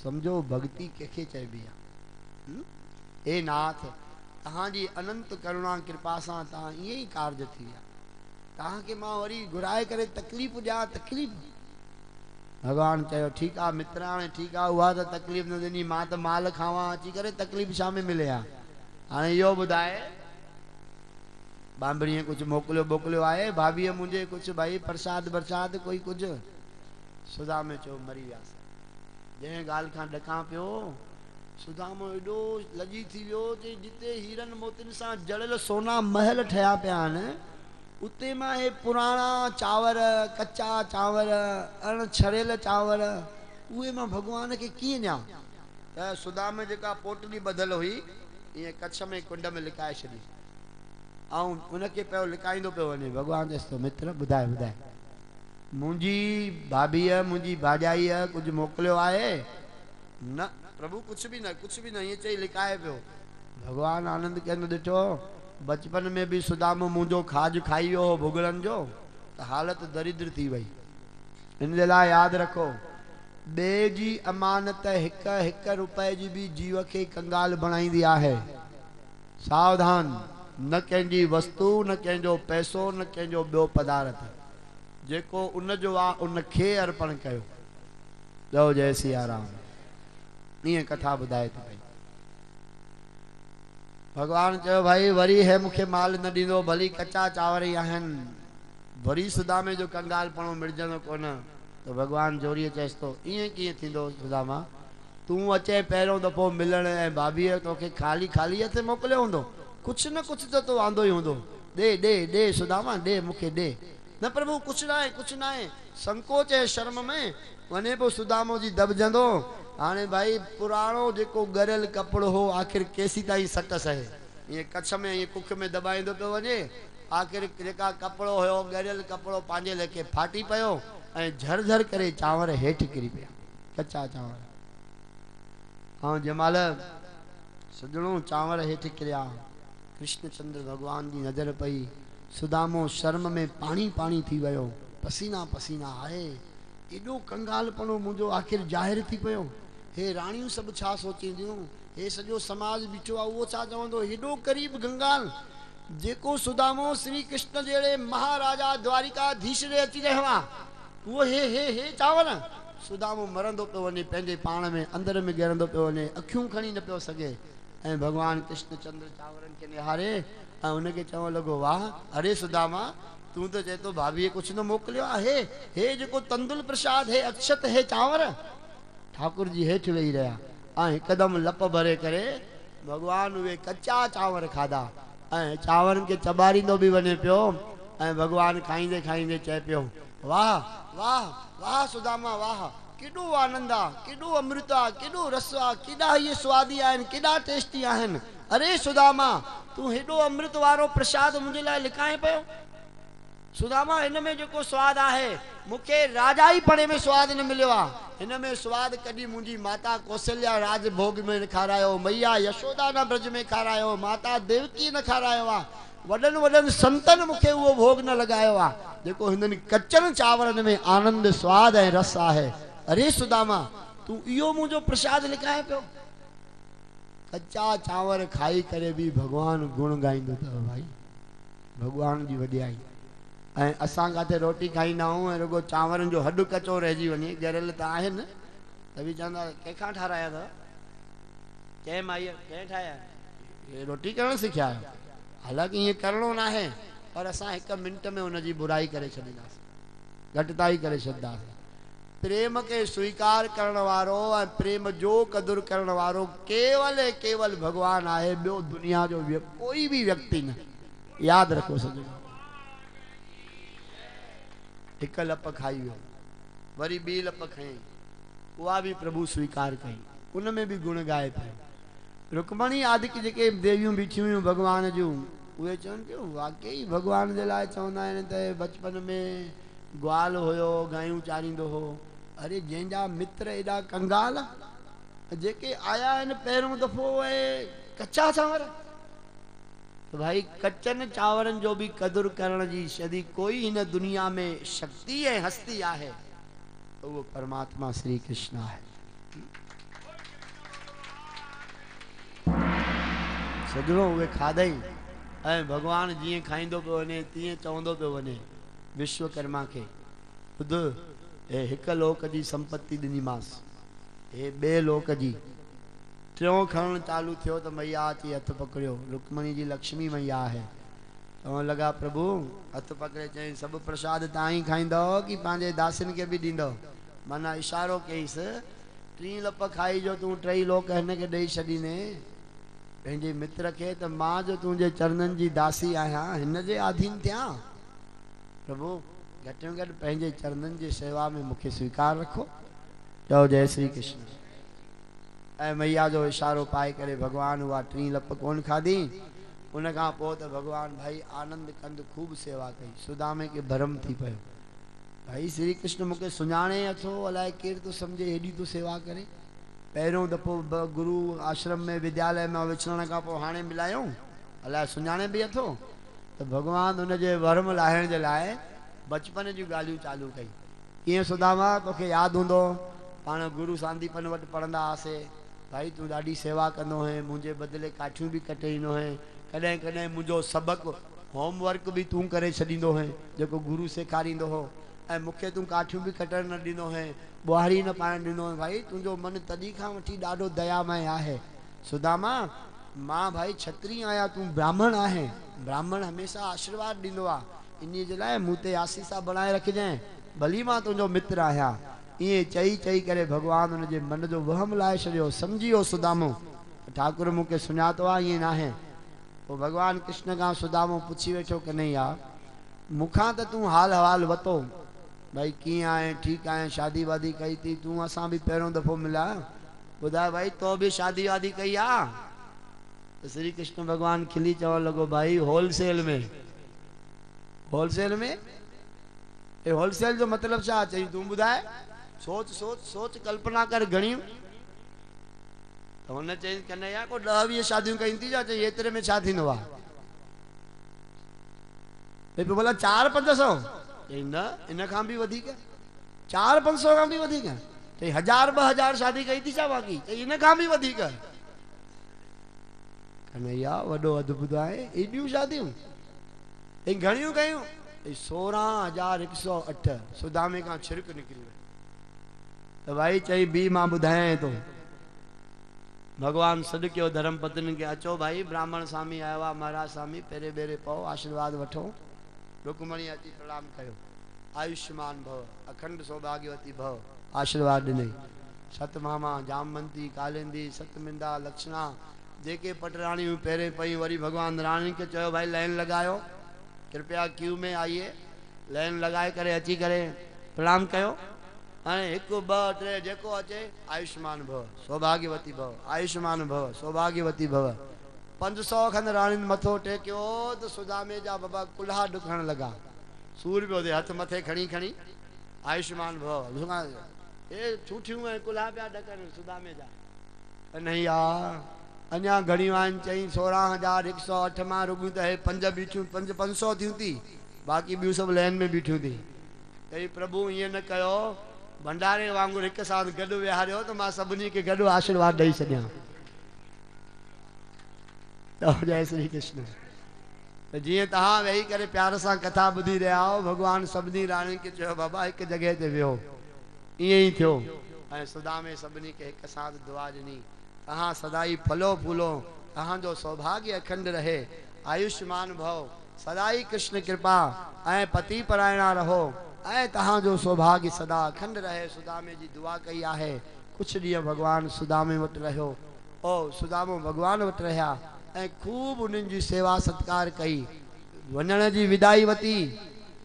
समझो भक्ति कंहिंखे चइबी आहे। हे नाथ तव्हांजी अनंत करुणा कृपा सां तव्हां ईअं ई कार्य थी आहे, तव्हांखे मां वरी घुराए करे तकलीफ़ ॾियां? तकलीफ़? भगवान चयो ठीकु आहे मित्र, हाणे ठीकु आहे, उहा त तकलीफ़ न ॾिनी, मां त माल खावां अची करे, तकलीफ़ छा में मिले आहे? हाणे इहो ॿुधाए बांबड़ीअ कुछ मोकिलियो बोकिलियो आहे, भाभीअ मुंहिंजे कुछ भाई प्रसाद बरसाद कोई कुछ? सुदामे चयो मरी वियासीं। जंहिं ॻाल्हि खां ॾकां पियो सुदामो एॾो लॼी थी वियो जे जिते हीरन मोतियुनि सां जड़ियल सोना महल ठहिया पिया आहिनि, उते मां हे पुराणा चांवर, कच्चा चांवर, अण छड़ियल चांवर, उहे मां भगवान खे कीअं ॾियां? त सुदामे जेका पोटली ॿधल हुई ईअं कच्छ में कुंड में लिकाए छॾी ऐं उनखे पियो लिकाईंदो पियो वञे। भगवान चयसि तो मित्र ॿुधाए ॿुधाए, मुंहिंजी भाभीअ मुंहिंजी भाॼाईअ कुझु मोकिलियो आहे? न प्रभु कुछ भी न, ईअं चई लिकाए पियो। भगवान आनंद कंद ॾिठो बचपन में भी सुदामो मुंहिंजो खाज खाई वियो हो भुगड़नि जो, त हालत दरिद्र थी वई। इन लाइ यादि रखो ॿिए जी अमानत हिक रुपए जी भी जीव खे कंगाल बणाईंदी आहे। सावधान, न कंहिंजी वस्तु, न कंहिंजो पैसो, न कंहिंजो ॿियो पदार्थ, जेको उन जो आहे उनखे अर्पण कयो। जय जय सिया राम। ईअं कथा ॿुधाए थी पई। भगवान चयो भाई वरी है मूंखे माल न ॾींदो, भली कच्चा चांवर ई आहिनि, वरी सुदामे जो कंगालपणो मिटजंदो कोन। तो भगवान जोरीअ चयसि तो ईअं कीअं थींदो सुदामा? तूं अचे पहिरियों दफ़ो मिलण ऐं भाभीअ तोखे ख़ाली ख़ाली हथ मोकिलियो हूंदो, कुछ न कुछ त तो आंदो ई हूंदो। दे दे दे सुदामा दे, मूंखे दे। न प्रभु कुछ न आहे। संकोच ऐं शर्म में वञे पोइ सुदामो जी दबजंदो। हाणे भाई पुराणो जेको गरियल कपिड़ो हो आख़िर केसी ताईं सट सहे, ईअं कच्छ में ईअं कुख में दबाईंदो पियो वञे। आख़िर जेका कपिड़ो हुयो गरियल कपिड़ो पंहिंजे लेखे फाटी पियो ऐं झरझर करे चांवर हेठि किरी पिया, कच्चा चांवर। ऐं जंहिंमहिल सजणो चांवर हेठि किरिया, कृष्णचंद्र भगवान जी नज़र पई, सुदामो शर्म में पाणी पाणी थी वियो, पसीना पसीना आहे। एॾो कंगालपणो मुंहिंजो आख़िर ज़ाहिर थी पियो। हे राणियूं सभु छा सोचींदियूं, हे सॼो समाज बीठो आहे उहो छा चवंदो? हेॾो क़रीब कंगाल जेको सुदामो श्री कृष्ण जहिड़े महाराजा द्वारिकाधीश ॾे अची रहियो आहे, उहो हे चांवर। सुदामो मरंदो पियो वञे, पंहिंजे पाण में अंदर में ॻरंदो पियो वञे, अखियूं खणी न पियो सघे। ऐं भगवान कृष्णचंद्र चांवरनि खे निहारे ऐं उनखे चवण लॻो वाह अरे सुदामा तूं त चए तो भाभीअ कुछ न मोकिलियो आहे, हे जेको तंदुल प्रसाद, हे अक्षत, हे चांवर। ठाकुर जी हेठि वेही रहिया ऐं हिकदमि लप भरे करे भगवान उहे कच्चा चांवर खाधा ऐं चांवरनि खे चॿारींदो बि वञे पियो। ऐं भगवान खाईंदे खाईंदे चए पियो वाह वाह वाह सुदामा वाह, केॾो आनंद आहे, केॾो अमृत आहे, केॾो रस आहे, केॾा इहे स्वादी आहिनि, केॾा टेस्टी आहिनि। अरे सुदामा तूं हेॾो अमृत वारो प्रसाद मुंहिंजे लाइ लिकाए पियो? सुदामा हिन में जेको स्वाद आहे मूंखे राजाई पणे में स्वाद न मिलियो आहे। हिन में स्वाद कॾहिं मुंहिंजी माता कौशल्या राजभोग में न खारायो, मैया यशोदा न ब्रज में खारायो, माता देवकी न खारायो आहे, वडन वडन संतन मुखे वो भोग न लगायो आ जेको हिनन कच्चन चावरन में आनंद स्वाद है रस है। अरे सुदामा तू इयो मुझो प्रसाद लिखाए पियो। कच्चा चावर खाई करे भी भगवान गुण गाइंदो था भाई, भगवान जी वडियाई। असां काथे रोटी खाईंदा आहियूं ऐं रुगो चांवरनि जो हॾु कचो रहिजी वञे, ॻरियल त आहिनि त बि चवंदा कंहिंखां ठाराया अथव, कंहिं माईअ कंहिं ठाहिया, हे रोटी करणु सिखिया आहियो। हालांकि ईअं करिणो न आहे, पर असां हिकु मिंट में हुनजी बुराई करे छॾींदासीं, घटिताई करे छॾींदासीं। प्रेम के स्वीकार करण वारो ऐं प्रेम जो क़दुरु करण वारो केवल ऐं केवल भगवान आहे, ॿियो दुनिया जो कोई भी व्यक्ति न। यादि रखो सॼो। हिकु लप खाई वियो, वरी ॿी लप खयईं, उहा बि प्रभु स्वीकार कई, उन में बि गुण गाए पियो। रुक्मणी आदि की जेके देवियूं बीठियूं हुयूं भगवान जूं, उहे चवनि पियूं वाकई भगवान जे लाइ चवंदा आहिनि त बचपन में ग्वाल हुयो, गायूं चारींदो हो। अरे जंहिंजा मित्र एॾा कंगाल, जेके आया आहिनि पहिरियों दफ़ो ऐं कच्चा चांवर। तो भाई कच्चन चावरनि जो भी कदुर करण जी यदि कोई हिन दुनिया में शक्ति ऐं हस्ती आहे तो वो परमात्मा श्री कृष्ण है। सजणो उहे खाधई ऐं भगवान जीअं खाईंदो पियो वञे तीअं चवंदो पियो वञे विश्वकर्मा खे, ॿुध हे हिकु लोक जी संपत्ति ॾिनीमांसि, हे ॿिए लोक जी। टियों खणणु चालू थियो त मैया अची हथ पकड़ियो, रुक्मणी जी लक्ष्मी मैया आहे। चवण लॻा प्रभु, हथ पकड़े चई सभु प्रसाद तव्हां ई खाईंदव कि पंहिंजे दासियुनि खे बि ॾींदव? माना इशारो कईसि, टी लप खाई जो तूं टई लोक हिन खे ॾेई छॾीने पंहिंजे मित्र खे, त मां जो तुंहिंजे चरणनि जी दासी आहियां हिन जे अधीन थियां? प्रभु घटि में घटि पंहिंजे चरणनि जी सेवा में मूंखे स्वीकार रखो। चओ जय श्री कृष्ण। ऐं मैया जो इशारो पाए करे भगवान उहा टी लप कोन खाधी। उन खां पोइ त भगवान भाई आनंद कंद खूब सेवा कई। सुदामे खे भरम थी पियो, भाई श्री कृष्ण मूंखे सुञाणे अथो, अलाए केरु तो सम्झे हेॾी तो सेवा करे। पहिरियों दफ़ो गुरु आश्रम में विद्यालय में विछड़ण खां पोइ हाणे मिलायूं, अलाए सुञाणे बि अथो। त भगवान हुनजे भरम लाहिण जे लाइ बचपन जूं ॻाल्हियूं चालू कई। कीअं सुदामा, तोखे यादि हूंदो पाण गुरु सांदीपन वटि पढ़ंदा हुआसीं, भाई तूं ॾाढी सेवा कंदो हैं, मुंहिंजे बदिले काठियूं बि कटे ईंदो हैं, कॾहिं कॾहिं मुंहिंजो सबक़ु होमवर्क बि तूं करे छॾींदो हैं जेको गुरु सेखारींदो हो, ऐं मूंखे तूं काठियूं बि कटण न ॾिनो हैं, ॿुहारी न पाइण ॾिनो हैं। भाई तुंहिंजो मन तॾहिं खां वठी ॾाढो दयामय आहे। सुदामा मां भाई क्षत्रिय आहियां, तूं ब्राह्मण आहे, ब्राह्मण हमेशा आशीर्वाद ॾींदो आहे, इन जे लाइ मूं ते आसीसा बणाए रखजांइ, भली मां तुंहिंजो मित्र आहियां। ईअं चई चई करे भगवान हुनजे मन जो वहम लाए छॾियो, सम्झी वियो सुदामो ठाकुर मूंखे सुञातो आहे, ईअं न आहे। पोइ भगवान कृष्ण खां सुदामो पुछी वेठो, कन्हैया मूंखां त तूं हाल हवाल वतो, भाई कीअं आहे, ठीकु आहे, शादी वादी कई थी, तूं असां बि पहिरियों दफ़ो मिलिया, ॿुधाए भाई तो बि शादी वादी कई आहे? त श्री कृष्ण भगवान खिली चवण लॻो, भाई होलसेल में, होलसेल में, ए होलसेल जो मतलब छा? चई तूं ॿुधाए, सोच सोच सोच कल्पना कर घणियूं। त हुन चई कन्हैया को 10-20 शादियूं कई थी, चई एतिरे में छा थींदो आहे? भई बोला 400-500? चई न इन खां बि वधीक, 400-500 खां बि वधीक। चई 1000-2000 शादी कई थी छा बाक़ी? चई इन खां बि वधीक। कन्हैया वॾो अद्भुत आहे, एॾियूं शादियूं? चई घणियूं कयूं? 16,108। सुदामे खां छिरक निकिरी वई। त भाई चई बी मां ॿुधायां थो। भगवान सॾु कयो धर्म पत्नी खे, अचो भाई ब्राह्मण स्वामी आयो आहे, महाराज स्वामी पेरे बेरे पओ, आशीर्वाद वठो। रुक्मणी अची प्रणाम कयो, आयुष्मान भव, अखंड सौभाग्यवती भव, आशीर्वाद ॾिनई। सतमामा, जामवंती, कालिंदी, सतमिंदा, लक्षणा जेके पटराणियूं पहिरें पई, वरी भगवान रानी खे चयो भाई लाइन लगायो, कृपया क्यू में आइए, लाइन लगाए करे अची करे प्रणाम कयो। हाणे 1 2 3 जेको अचे आयुष्मान भव, सौभाग्यवती भव, आयुष्मान भव, सौभाग्यवती भव। 500 खन राणियुनि मथो टेकियो त सुदामे जा बाबा कुल्हा ॾुकण लॻा, सूर पियो थिए, हथ मथे खणी खणी आयुष्मान भव, ए ठूठियूं ऐं कुल्हा पिया ॾकनि सुदामे जा। कन्हैया अञा घणियूं आहिनि चई 16,108 मां रुॻियूं त हे 5 बीठियूं 500 थियूं थी, बाक़ी ॿियूं सभु लाइन में बीठियूं थी। चई प्रभु ईअं न कयो, भंडारे वांगुरु हिकु साथ गॾु विहारियो त मां सभिनी खे गॾु आशीर्वाद ॾेई छॾियां। जय श्री कृष्ण। त जीअं तव्हां वेही करे प्यार सां कथा ॿुधी रहिया हो, भॻवानु सभिनी राणियुनि खे चयो बाबा हिकु जॻह ते वियो, ईअं ई थियो। ऐं सुदामे सभिनी खे हिकु साथ दुआ ॾिनी, तव्हां सदाई फलो फूलो, तव्हांजो सौभाग्य अखंड रहे, आयुष्मान भव, सदाई कृष्ण कृपा ऐं पति परायणा रहो, ऐं तव्हांजो सौभाग्य सदा अखंड रहे। सुदामे जी दुआ कई आहे। कुछ ॾींहं भगवान सुदामे वटि रहियो। ओ सुदामो भगवान वटि रहिया ऐं खूब उन्हनि जी सेवा सत्कार कई। वञण जी विदाई वती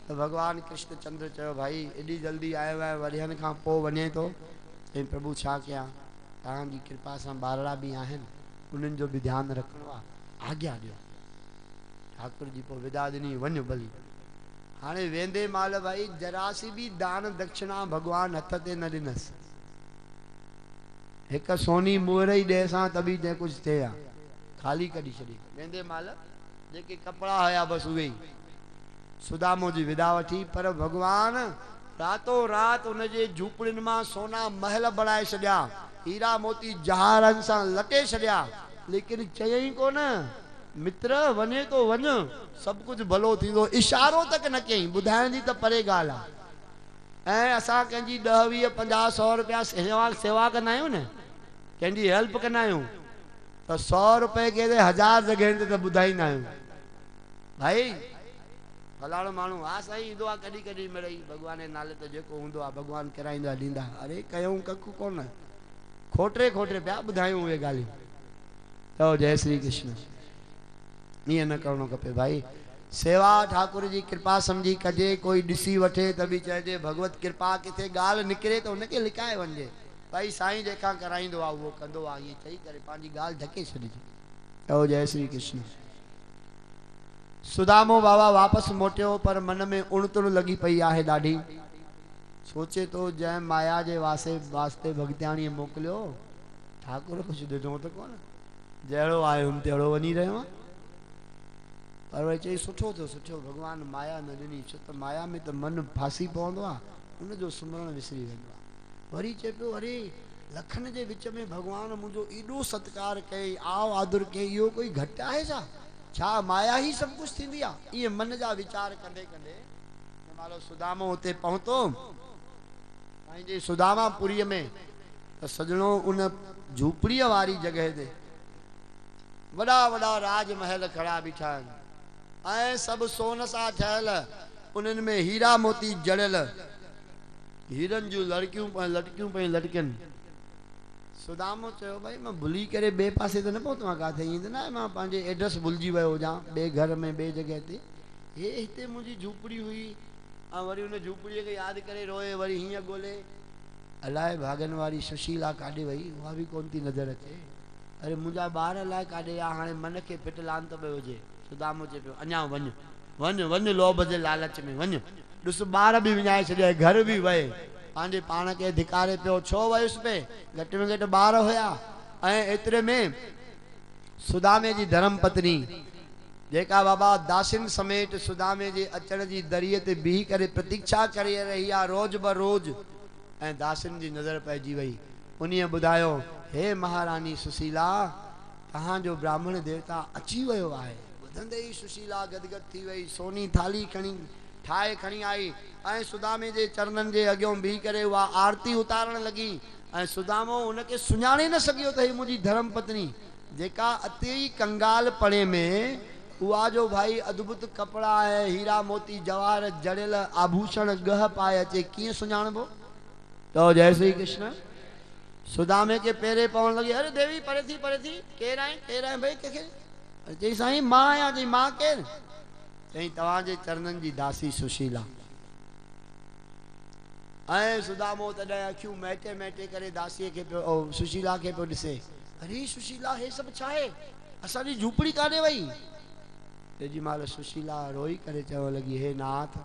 तो भगवान कृष्ण चंद्र चयो भाई एडी जल्दी आयो है, वरियन खां पोइ वञे तो। चई प्रभु छा कयां, तव्हांजी कृपा सां ॿारड़ा भी आहिनि, उन्हनि जो भी ध्यानु रखिणो आहे, आज्ञा ॾियो। ठाकुर जी पोइ विदा ॾिनी, वञ भली। हाणे वेंदे महिल भाई जरासी भी दान दक्षिणा भगवान हथ ते न ॾिनसि। हिकु सोनी मुहर ई ॾे सां त बि न कुझु थिए हा, खाली कढी छॾी। वेंदे महिल जेके कपिड़ा हुया बसि उहे ई। सुदामो जी विदा वठी, पर भगवान रातों रात उनजे झूपड़ियुनि मां सोना महल बणाए छॾिया, हीरा मोती जहारनि सां लटे छॾिया। लेकिन चयई कोन मित्र वञे तो वञ, सब कुछ भलो थींदो, इशारो तक न कयईं। ॿुधाइण जी त परे ॻाल्हि आहे। ऐं असां कंहिंजी 10, 20, 50, 100 रुपया सेवा कंदा आहियूं न, कंहिंजी हेल्प कंदा आहियूं त 100 रुपए के 1000 जॻहियुनि ते त ॿुधाईंदा आहियूं भाई फलाणो माण्हू हा साईं ईंदो आहे कॾहिं कॾहिं मिड़ई, भॻवान जे नाले ते जेको हूंदो आहे भॻवानु कराईंदा ॾींदा। अरे कयूं ककु कोन, खोटरे खोटरे पिया ॿुधायूं उहे ॻाल्हियूं। तो जय श्री कृष्ण। ईअं न करणो खपे भाई। सेवा ठाकुर जी कृपा समझी कजे। कोई ॾिसी वठे त बि चइजे भगवत कृपा, किथे ॻाल्हि निकिरे त उनखे लिकाए वञिजे भाई साईं जेका कराईंदो आहे उहो कंदो आहे, ईअं चई करे पंहिंजी ॻाल्हि ढके छॾिजे। तो जय श्री कृष्ण। सुदामो बाबा वापसि मोटियो, पर मन में उणतुण लगी पई आहे ॾाढी। सोचे तो जंहिं माया जे वास्ते भगतियाणीअ मोकिलियो, ठाकुर कुझु ॾिनो त कोन, जहिड़ो आयुमि तहिड़ो वञी रहियो आहियां। पर वरी चई सुठो थियो सुठो, भगवान माया न ॾिनी, छो त माया में त मन फासी पवंदो आहे, उनजो सुमरण विसरी वेंदो आहे। वरी चए पियो अरे लखन जे विच में भगवान मुंहिंजो एॾो सत्कार कई, आव आदर कई, इहो कोई घटि आहे छा माया ही सब कुछ थींदी आहे? ये मन जा विचार कंदे कंदे मालो सुदामो उते पहुतो पंहिंजे सुदामापुरीअ में। त सजणो उन झूपड़ीअ वारी जगह ते वॾा वॾा राजमहल खड़ा बीठा आहिनि ऐं सभु सोन सां ठहियल, उन्हनि में हीरा मोती जड़ियल, हीरनि जूं लटकियूं पई लटकनि। सुदामो चयो भाई मां भुली करे ॿिए पासे त न पहुतो आहियां, किथे ईंदो न मां पंहिंजे एड्रेस भुलिजी वियो हुजां ॿिए घर में ॿिए जॻह ते। हे हिते मुंहिंजी झूपड़ी हुई, ऐं वरी उन झूपड़ीअ खे यादि करे रोए, वरी हीअं ॻोल्हे अलाए भागन वारी सुशीला काॾे वई, उहा बि कोन थी नज़र अचे। अरे मुंहिंजा ॿार अलाए काॾे आहे, हाणे मन खे फिट लांत पियो हुजे। सुदामो चए पियो अञा वञ वञ वञ, लोभ जे लालच में वञ। ॾिस ॿार बि विञाए छॾिया, घर बि वए, पंहिंजे पाण खे धिकारे पियो। छो वयुसि पे, घटि में घटि ॿार हुया। ऐं एतिरे में सुदामे जी धर्म पत्नी जेका बाबा दासिन समेत सुदामे जे अचण जी दरीअ ते बीही करे प्रतीक्षा करे रही आहे रोज ब रोज, ऐं दासिन जी नज़र पइजी वई। उन्हीअ ॿुधायो हे महारानी सुशीला, तव्हांजो ब्राह्मण देवता अची वियो आहे। ॿुधंदे ई सुशीला गदगद थी वई, सोनी थाली ठाहे खणी आई ऐं सुदामे जे चरणनि जे अॻियां बीही करे उहा आरती उतारण लॻी। ऐं सुदामो उनखे सुञाणे न सघियो त ही मुंहिंजी धर्म पत्नी, जेका अति ई कंगाल पणे में उहा जो भाई अद्भुत कपिड़ा ऐं हीरा मोती जवाहर जड़ियल आभूषण गह पाए अचे, कीअं सुञाणबो? तो जय श्री कृष्ण। सुदामे के पेरे पवण लगी, अरे देवी परे थी केर आए भाई कंहिंखे? चई साईं मां आहियां। चई मां केर? चई तव्हांजे चरणनि जी दासी सुशीला। ऐं सुदामो तॾहिं अखियूं मैटे मैटे करे दासीअ खे पियो सुशीला खे पियो ॾिसे। अरे सुशीला हे सभु छा आहे? असांजी झूपड़ी काॾे वई? तेजी महिल सुशीला रोई करे चवण लगी, हे नाथ,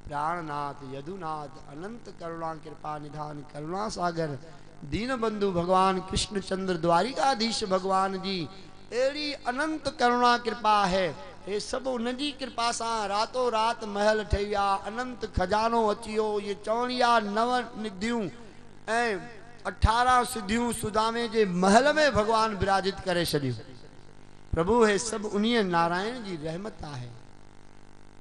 प्राणनाथ, यदुनाथ, अनंत करुणा कृपा निधान, करुणा सागर, दीन बंधु भगवान कृष्ण चंद्र द्वारिकाधीश भगवान जी एड़ी अनंत करुणा कृपा है। ये सब उनकी कृपा से रातों रात महल ठही विया, अनंत खजानो अची वियो। ये चवणिया 9 निधियूं ऐं 18 सिद्धियूं सुदामे जे महल में भगवान विराजित करे छड़ियो। प्रभु है सब उन्हीं नारायण जी रहमत है।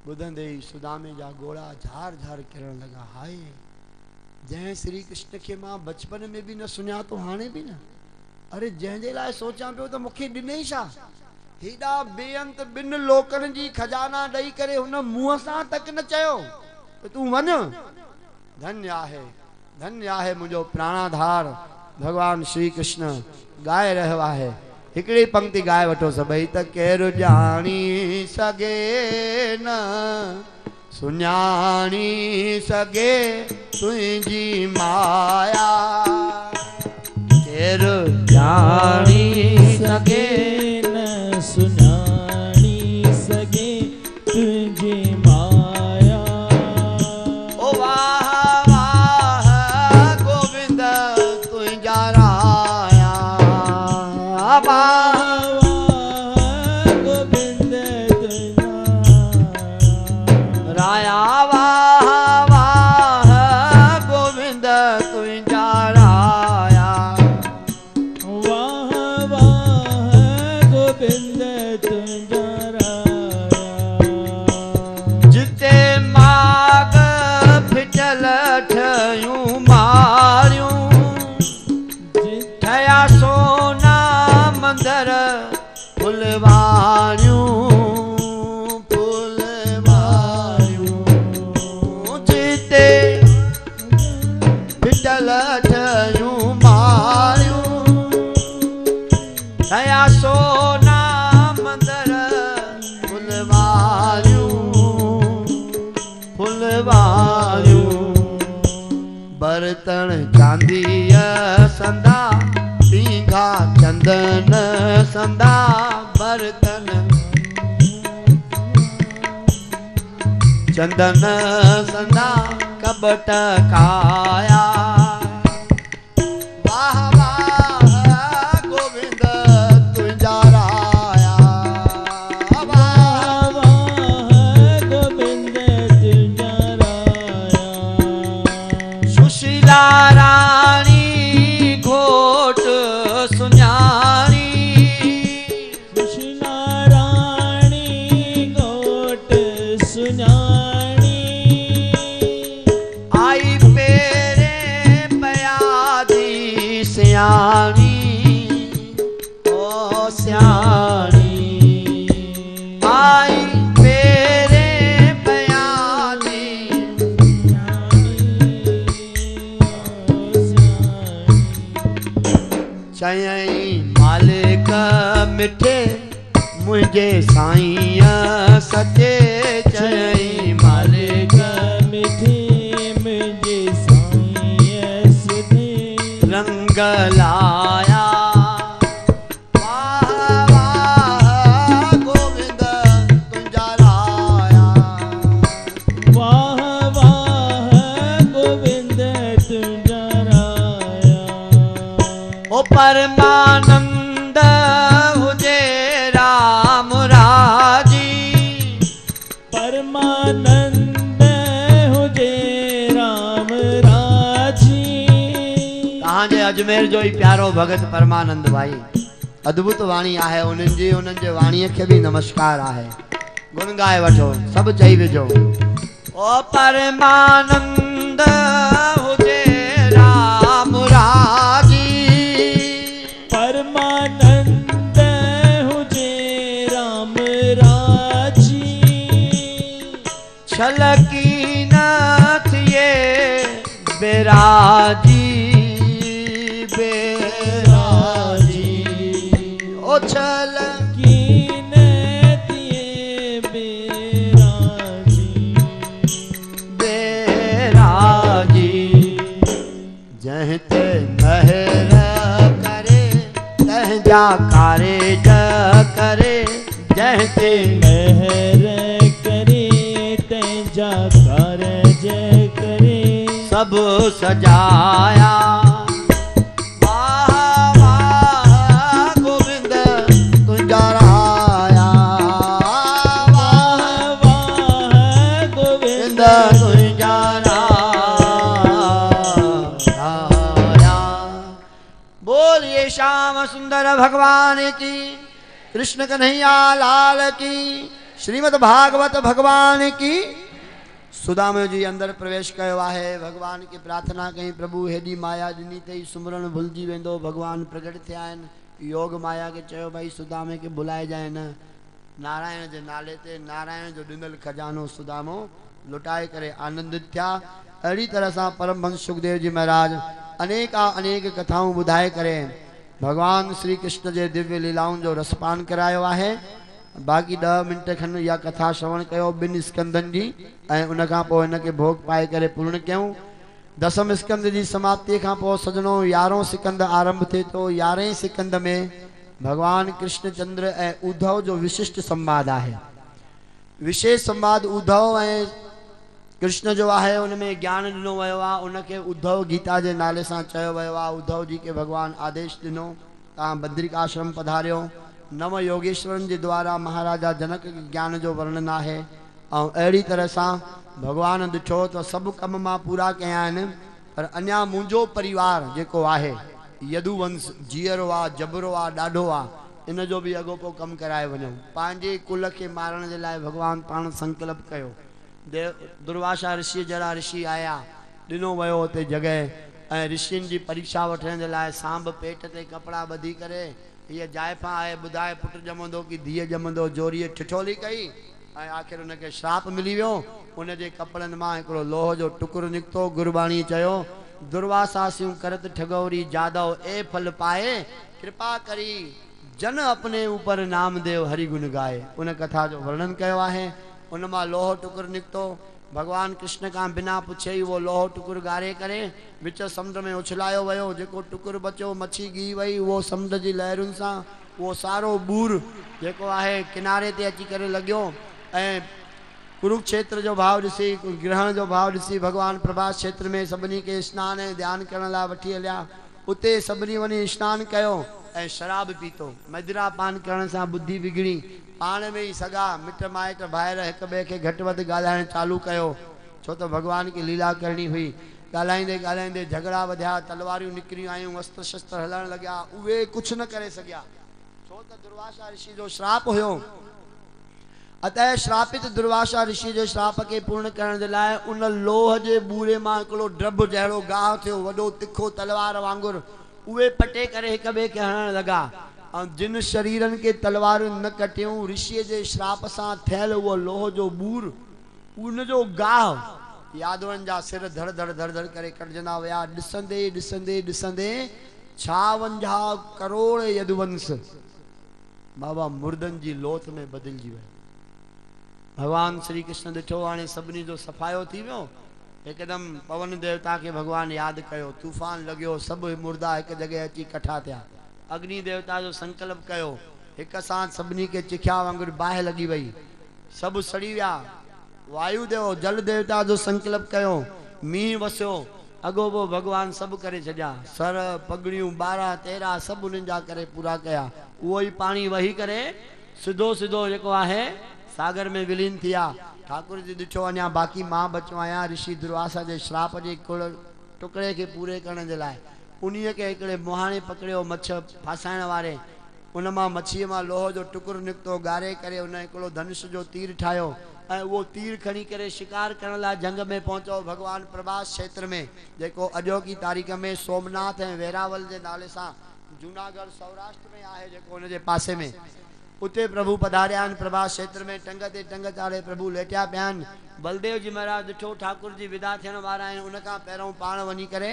बुधंदे ही सुदामे जा गोड़ा झार झार किरण लगा। हाय जै श्री कृष्ण के मां बचपन में भी न सुनिया तो हाने भी न। अरे जंहिंजे लाइ सोचां पियो त मूंखे ॾिनई छा। हेॾा बेअंत बिन लोकनि जी खजाना ॾेई करे हुन मुंहं सां तक न चयो त तूं वञ। धन्य आहे मुंहिंजो प्राणाधार भगवान श्री कृष्ण गाए रहियो आहे। हिकिड़ी पंक्ति गाए वठो सभई त केरु ॼाणी सघे न सुञाणी सघे तुंहिंजी माया। केरु ॼाणी सघे न सुञाणी सघे तुंहिंजी माया। ओ वाह वाह गोविंद तुंहिंजा राया। वाह वाह गोविंद तुंहिंजा राया। वाह वाह गोविंद तुंहिंजा राया। वाह वाह गोविंद तुंहिंजा राया। जिते माग फिटल ठयूं मारियूं ठया सोना मंदर फुलवारियूं फुलवारियूं। जिते फिटल ठयूं मारियूं ठया सोना मंदर फुलवारियूं फुलवारियूं। बर्तन चांदीअ संदा पींघा चंदन संदा। बर्तन चंदन संदा कबट काया। वाह वाह गोविंद तुंहिंजा राया। वाह वाह गोविंद तुंहिंजा राया। सुशीला रानी घोट सुञाणी। सुशीला रानी घोट सुञाणी। आई पेरे पयादी सियाणी। ओ सियाणी आई पेरे पयादी। चयई मालिक मिठे मुंहिंजे साईं सचे। चयई मालिक मिठी मुंहिंजे साईं सुधे। रंग लाया। वाह वाह गोविंद तुंहिंजा राया। वाह वाह गोविंद तुंहिंजा राया। ओ परमानंद हुजे राम राजी। परमानंद हुजे राम राजी। तव्हां जे अजमेर जो ही प्यारो भगत परमानंद भाई अद्भुत वाणी आहे। उन्हनि जे वाणीअ खे भी नमस्कार आहे। गुण गाए वठो सब चई विझो। ओ परमानंद हुजे राम राजी। परमानंद हुजे राम राजी। छलकी न थिए बेराजी बेराजी। ओ छलकी कीन थिए बेराजी। बेराजी। जह ते महर करे तह जा कारज करे। जह ते महर करे तैजा कारज करे। सब सजाया। सुंदर भगवान की, कृष्ण कन्हैया लाल की, श्रीमद् भागवत भगवान की। सुदामा जी अंदर प्रवेश कयो आहे। भगवान की प्रार्थना कई, प्रभु हेडी माया ॾिनी अथई, सुमरण भुलिजी वेंदो। भगवान प्रगट थिया आहिनि। योग माया के चयो भाई सुदामे के बुलाए जाए न। नारायण जे नाले ते नारायण जो ॾिनल खजानो सुदामो लुटाए करे आनंदित थिया। अहिड़ी तरह सां परमहंस सुखदेव जी महाराज अनेक कथाऊं ॿुधाए करे भगवान श्री कृष्ण जे दिव्य लीलाउनि जो रसपान करायो आहे। बाक़ी 10 मिंट खन इहा कथा श्रवण कयो 2 स्कंदनि जी, ऐं उन खां पोइ हिनखे भोग पाए करे पूर्ण कयूं। दसम स्कंद जी समाप्ति खां पोइ सजणो 11हों स्कंद आरंभ थिए थो। 11हें स्कंद में भगवान कृष्णचंद्र ऐं उद्धव जो विशिष्ट संवाद आहे। विशेष संवाद उद्धव ऐं कृष्ण जो आहे। उनमें ज्ञान ॾिनो वियो आहे। उनखे उद्धव गीता जे नाले सां चयो वियो आहे। उद्धव जी के भगवान आदेश ॾिनो, तव्हां बद्रिक आश्रम पधारियो। 9 योगेश्वरनि जे द्वारा महाराजा जनक के ज्ञान जो वर्णन आहे। ऐं अहिड़ी तरह सां भगवान ॾिठो त सभु कम मां पूरा कया आहिनि, पर अञा मुंहिंजो परिवार जेको आहे यदुवंश जीअरो आहे, जबरो आहे, ॾाढो आहे, इन जो बि अॻोपो कमु कराए वञूं। पंहिंजे कुल खे मारण जे लाइ भगवान पाण संकल्प कयो। दुर्वासा ऋषि जहिड़ा ऋषि आया, ॾिनो वियो हुते जॻह, ऐं ऋषियुनि जी परीक्षा वठण जे लाइ सांभ पेट ते कपिड़ा ॿधी करे हीअ जाइफ़ा आहे, ॿुधाए पुटु ॼमंदो की धीअ ॼमंदो। जोरीअ ठिठोली कई ऐं आख़िर उनखे श्राप मिली वियो। उनजे कपिड़नि मां हिकिड़ो लोह जो टुकुर निकितो। गुरबाणी चयो, दुर्वासासियूं करत ठगौरी जादव ए फल पाए, कृपा करी जन अपने ऊपर नामदेव हरि गुण गाए। उन कथा जो वर्णन कयो आहे। उन मां लोह टुकुर निकितो। भगवान कृष्ण का बिना पुछे ही वो लोह टुकुर गारे करे विच समुंड में उछलायो वियो। जेको टुकुर बचो मच्छी गी वई, वो समुंड जी लहरुनि सां वो सारो बूर जेको आहे किनारे ते अची करे लॻियो। ऐं कुरुक्षेत्र जो भाव ॾिसी, ग्रहण जो भाव ॾिसी भगवान प्रभास क्षेत्र में सभिनी के स्नान ऐं ध्यानु करण लाइ वठी हलिया। उते सभिनी वञी स्नान कयो ऐं शराब पीतो। मदिरा पान करण सां बुद्धि बिगड़ी। पाण में ही सॻा मिट माइट भाइर हिक ॿिए खे घटि वधि ॻाल्हाइण चालू कयो, छो त भगवान की लीला करणी हुई। ॻाल्हाईंदे ॻाल्हाईंदे झगड़ा वधिया, तलवारियूं निकिरियूं आयूं, अस्त्र शस्त्र हलण लॻिया। उहे कुझु न करे सघिया, छो त दुर्वासा ऋषि जो श्राप हुयो। अतः श्रापित दुर्वासा ऋषि जे श्राप के पूर्ण करण जे लाइ उन लोह जे बूरे मां हिकिड़ो ड्रब जहिड़ो गाह थियो, वॾो तिखो तलवार वांगुरु। उहे पटे करे हिक ॿिए खे हणण लॻा। ऐं जिन शरीरनि के तलवारुनि न कटियूं, ऋषिअ जे श्राप सां थियल उहो लोह जो बूर, उन जो गाह, यादवनि जा सिर धड़ धड़ धड़ धड़ करे कटजंदा विया। ॾिसंदे ॾिसंदे ॾिसंदे 56 करोड़ यदुवंश बाबा मुर्दनि जी लोथ में बदिलजी वियो। भगवान श्री कृष्ण ॾिठो, हाणे सभिनी जो सफ़ायो थी वियो। हिकदमि पवन देवता के भगवान यादि कयो, तूफ़ान लॻियो, सभु मुर्दा हिकु जॻह अची कठा थिया। अग्नि देवता जो संकल्प कयो, हिक साथ सभिनी के चिखिया वांगुरु बाहि लॻी वई, सभु सड़ी विया। वायुदेव जल देवता जो संकल्प कयो, मींहुं वसियो। अॻोपो भगवान सभु करे छॾिया। सर पगड़ियूं 12 13 सभु उन्हनि जा करे पूरा कया। उहो ई पाणी वही करे सिधो सिधो जेको आहे सागर में विलीन थिया। ठाकुर जी ॾिठो, अञा बाक़ी मां बचो आहियां। ऋषि दुर्वासा जे श्राप जे टुकड़े खे पूरे करण जे लाइ उन्हीअ खे हिकिड़े मुहाणे पकड़ियो, मच्छ फासाइण वारे। उन मां मच्छीअ मां लोह जो टुकुर निकितो। गारे करे उन हिकिड़ो धनुष जो तीर ठाहियो ऐं उहो तीर खणी करे शिकार करण लाइ जंग में पहुचो। भगवान प्रभास क्षेत्र में, जेको अॼोकी तारीख़ में सोमनाथ ऐं वेरावल जे नाले सां जूनागढ़ सौराष्ट्र में आहे, जेको हुनजे पासे में, उते प्रभु पधारिया आहिनि। प्रभास क्षेत्र में टंग ते टंग चाढ़े प्रभु लेटिया पिया आहिनि। बलदेव जी महाराज ॾिठो ठाकुर जी विदा थियण वारा आहिनि। उन खां पहिरों पाण वञी करे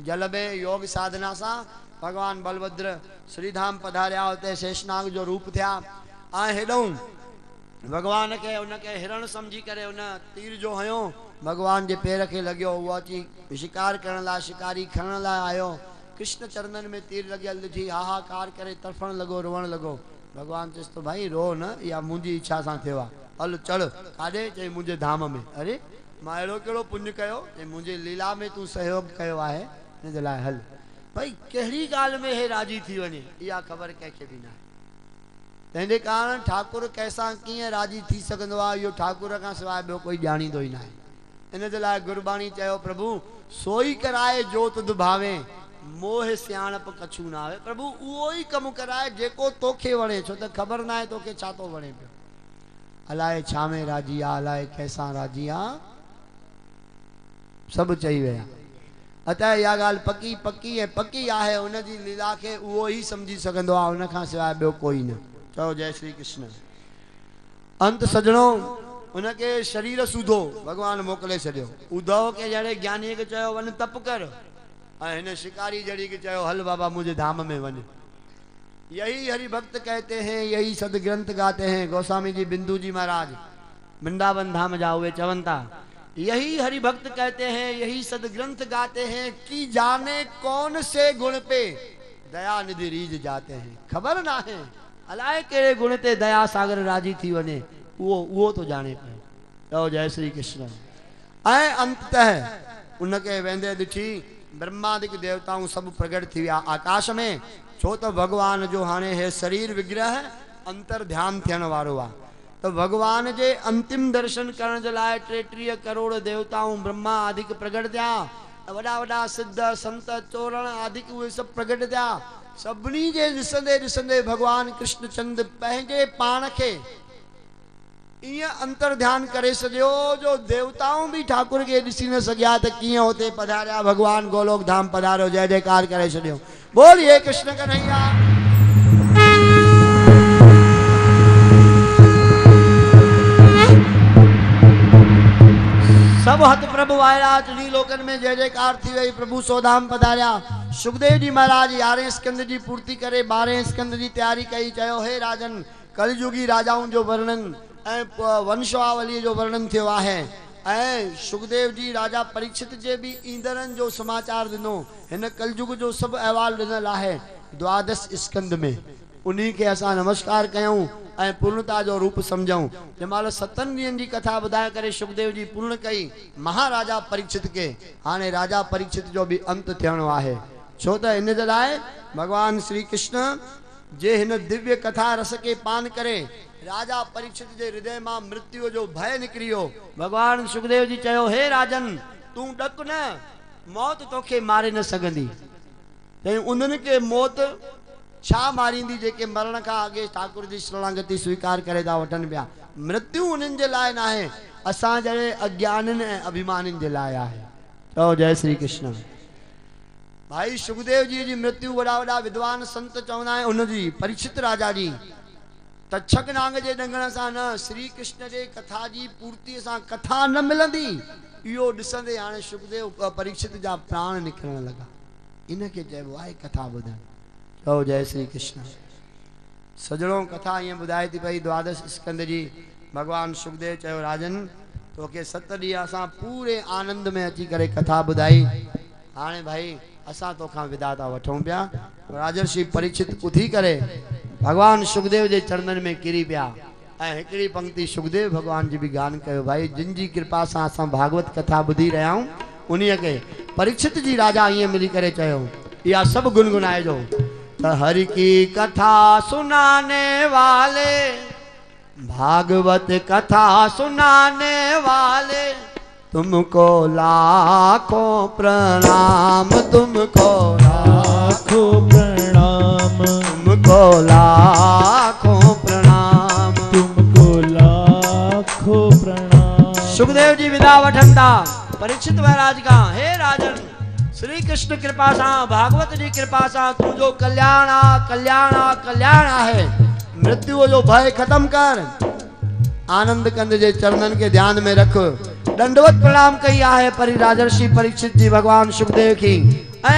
जल में योग साधना सां भगवान बलभद्र श्रीधाम पधारिया। उते शेषनाग जो रूप थिया ऐं हेॾऊं भगवान खे उनखे हिरण सम्झी करे उन तीर जो हयो भगवान जे पेर खे लॻियो। उहो अची शिकार करण लाइ, शिकारी खणण लाइ आयो। कृष्ण चरणनि में तीर लॻियल ॾिठी हाहाकार करे तड़फण लॻो, रोअण लॻो। भगवान चयसि तो भाई रो न, इहा मुंहिंजी इच्छा सां थियो आहे। हल चढ़। काॾे? चई मुंहिंजे धाम में। अरे मां अहिड़ो कहिड़ो पुण्य कयो? चई मुंहिंजे लीला में तूं सहयोग कयो आहे, हिन जे लाइ हल। भाई कहिड़ी ॻाल्हि में हे राजी थी वञे, इहा ख़बर कंहिंखे बि न आहे। तंहिंजे कारण ठाकुर कंहिंसां कीअं राजी थी सघंदो आहे, इहो ठाकुर खां सवाइ ॿियो कोई ॼाणींदो ई न आहे। इन जे लाइ गुरबाणी चयो, प्रभु सोई कराए जो तुध भावे, मोह सियाणप कछु ना आवे। प्रभु उहो ही कम कराए जेको तोखे वणे, छो त खबर ना है तोखे छा तो वणे पियो। अलाए छा में राजी आ, अलाए कैसा राजी आ, सब चई विया। अतः या गाल पक्की पक्की है, पक्की आहे उन जी लीला के उहो ही समझी सकंदो आ, उन खां सिवाय ॿियो कोई न। चओ जय श्री कृष्ण। अंत सजणो उनके शरीर सूधो भगवान मोकले छॾियो। उद्धव के जड़े ज्ञानी के चयो वन तप कर, हिन शिकारी जड़ी के चयो हल बाबा मुझे धाम में वन। यही हरि भक्त कहते हैं, यही सदग्रंथ गाते हैं। गोस्वामी जी बिंदु जी महाराज वृंदावन धाम जा हुए चवंता, यही हरि भक्त कहते हैं, यही सदग्रंथ गाते हैं कि जाने कौन से गुण पे दया निधि रीझ जाते हैं। खबर ना है अलाए केड़े गुण ते दया सागर राजी थी वने, वो तो जाने पे। तो जय श्री कृष्ण। ऐं अंततः उनके वेंदे दिठी ब्रह्मादिक देवताऊं सब प्रगट थी विया आकाश में। छो तो भगवान जो हाने है शरीर विग्रह अंतर ध्यान थियण वारो आ। तो भगवान जे अंतिम दर्शन करण जे लाए 33 करोड़ देवताऊं ब्रह्मा आदिक प्रगट थिया। वडा वडा सिद्ध संत चोरण आदिक उहे सब प्रगट थिया। सभिनी जे ॾिसंदे ॾिसंदे भगवान कृष्ण चंद पंहिंजे पाण खे इं अंतर ध्यान करे सॼो जो देवताऊं भी ठाकुर के ॾिसी न सघिया त कीअं होते पधारिया। भगवान गोलोक धाम पधारो, जय जयकार करे छॾियो। बोलिए कृष्ण कन्हैया। सब हत प्रभु आया चली लोकन में जय जयकार थी वही। प्रभु सोधाम पधारिया। सुखदेव जी महाराज 11 स्कंद जी पूर्ति करे 12 स्कंद जी तैयारी कई। चयो हे राजन कलयुगी राजाओं जो वर्णन वंशावली जो वर्णन थियो आहे। सुखदेव जी राजा परीक्षित जे भी ईंदरन जो समाचार दिनो। हिन कलयुग जो सब अहवाल दिनल आहे 12 स्कंद में। उन्हीं के असा नमस्कार कयूं पूर्णता जो रूप समझूं। जमाल 7 ॾींहंनि जी कथा बुधाए करे सुखदेव जी पूर्ण कई महाराजा परीक्षित के। हाने राजा परीक्षित जो भी अंत थियणो आहे। छो त इन जे लाए भगवान श्री कृष्ण जे हिन दिव्य कथा रस के पान करे राजा परीक्षित जे हृदय मां मृत्यु जो भय निकरियो। भगवान सुखदेव जी चयो हे राजन तू डक न, मौत तोखे मारे न सघंदी। उन्हनि के मौत छा मारींदी जेके मरण का आगे ठाकुर जी शरणागति स्वीकार करे ता वठन पिया। मृत्यु उन्हनि जे लाए ना है, असां जड़े अज्ञानन ए अभिमानन जे लाए आहे। तो जय श्री कृष्ण। भाई सुखदेव जी जी मृत्यु वडा वडा विद्वान संत चवंदा है उन जी परीक्षित राजा जी तक्षक नांग जे डंगण सां न श्री कृष्ण जे कथा जी पूर्ति सां कथा न मिलंदी। इहो ॾिसंदे हाणे सुखदेव परीक्षित जा प्राण निकरण लगा। इनके चइबो आहे कथा ॿुधण। तो जय श्री कृष्ण। सजणों कथा ये बुधाई थी पई 12 स्कंद जी। भगवान सुखदेव चयो राजन तो के 7 ॾींहं असां पूरे आनंद में अची करे कथा बुधाई। हाणे भाई असां तो खां विदा था वठूं पिया। राजर्षि परीक्षित उथी करे भगवान सुखदेव जे चरणन में किरी पिया। हिकड़ी पंक्ति सुखदेव भगवान जी भी गान कयो। भाई जिन जी कृपा सां असां भागवत कथा बुधी रहिया हूं उन्हीं के परीक्षित जी राजा ये मिली करे चयो या सब गुनगुनाए जो। हरि की कथा सुनाने वाले, भागवत कथा सुनाने वाले, तुमको लाखों प्रणाम, तुमको लाखों प्रणाम, तुमको लाखों प्रणाम, तुमको लाखों प्रणाम। सुखदेव जी विदा वठंदा परीक्षित महाराज का हे राजन श्री कृष्ण कृपा सा भागवत जी कृपा सा तुझो कल्याण कल्याण कल्याण है। मृत्यु जो भय खत्म कर। आनंद कंद जे चरणन के ध्यान में रख। दंडवत प्रणाम कई आहे परि राजर्षि परीक्षित जी भगवान सुखदेव की।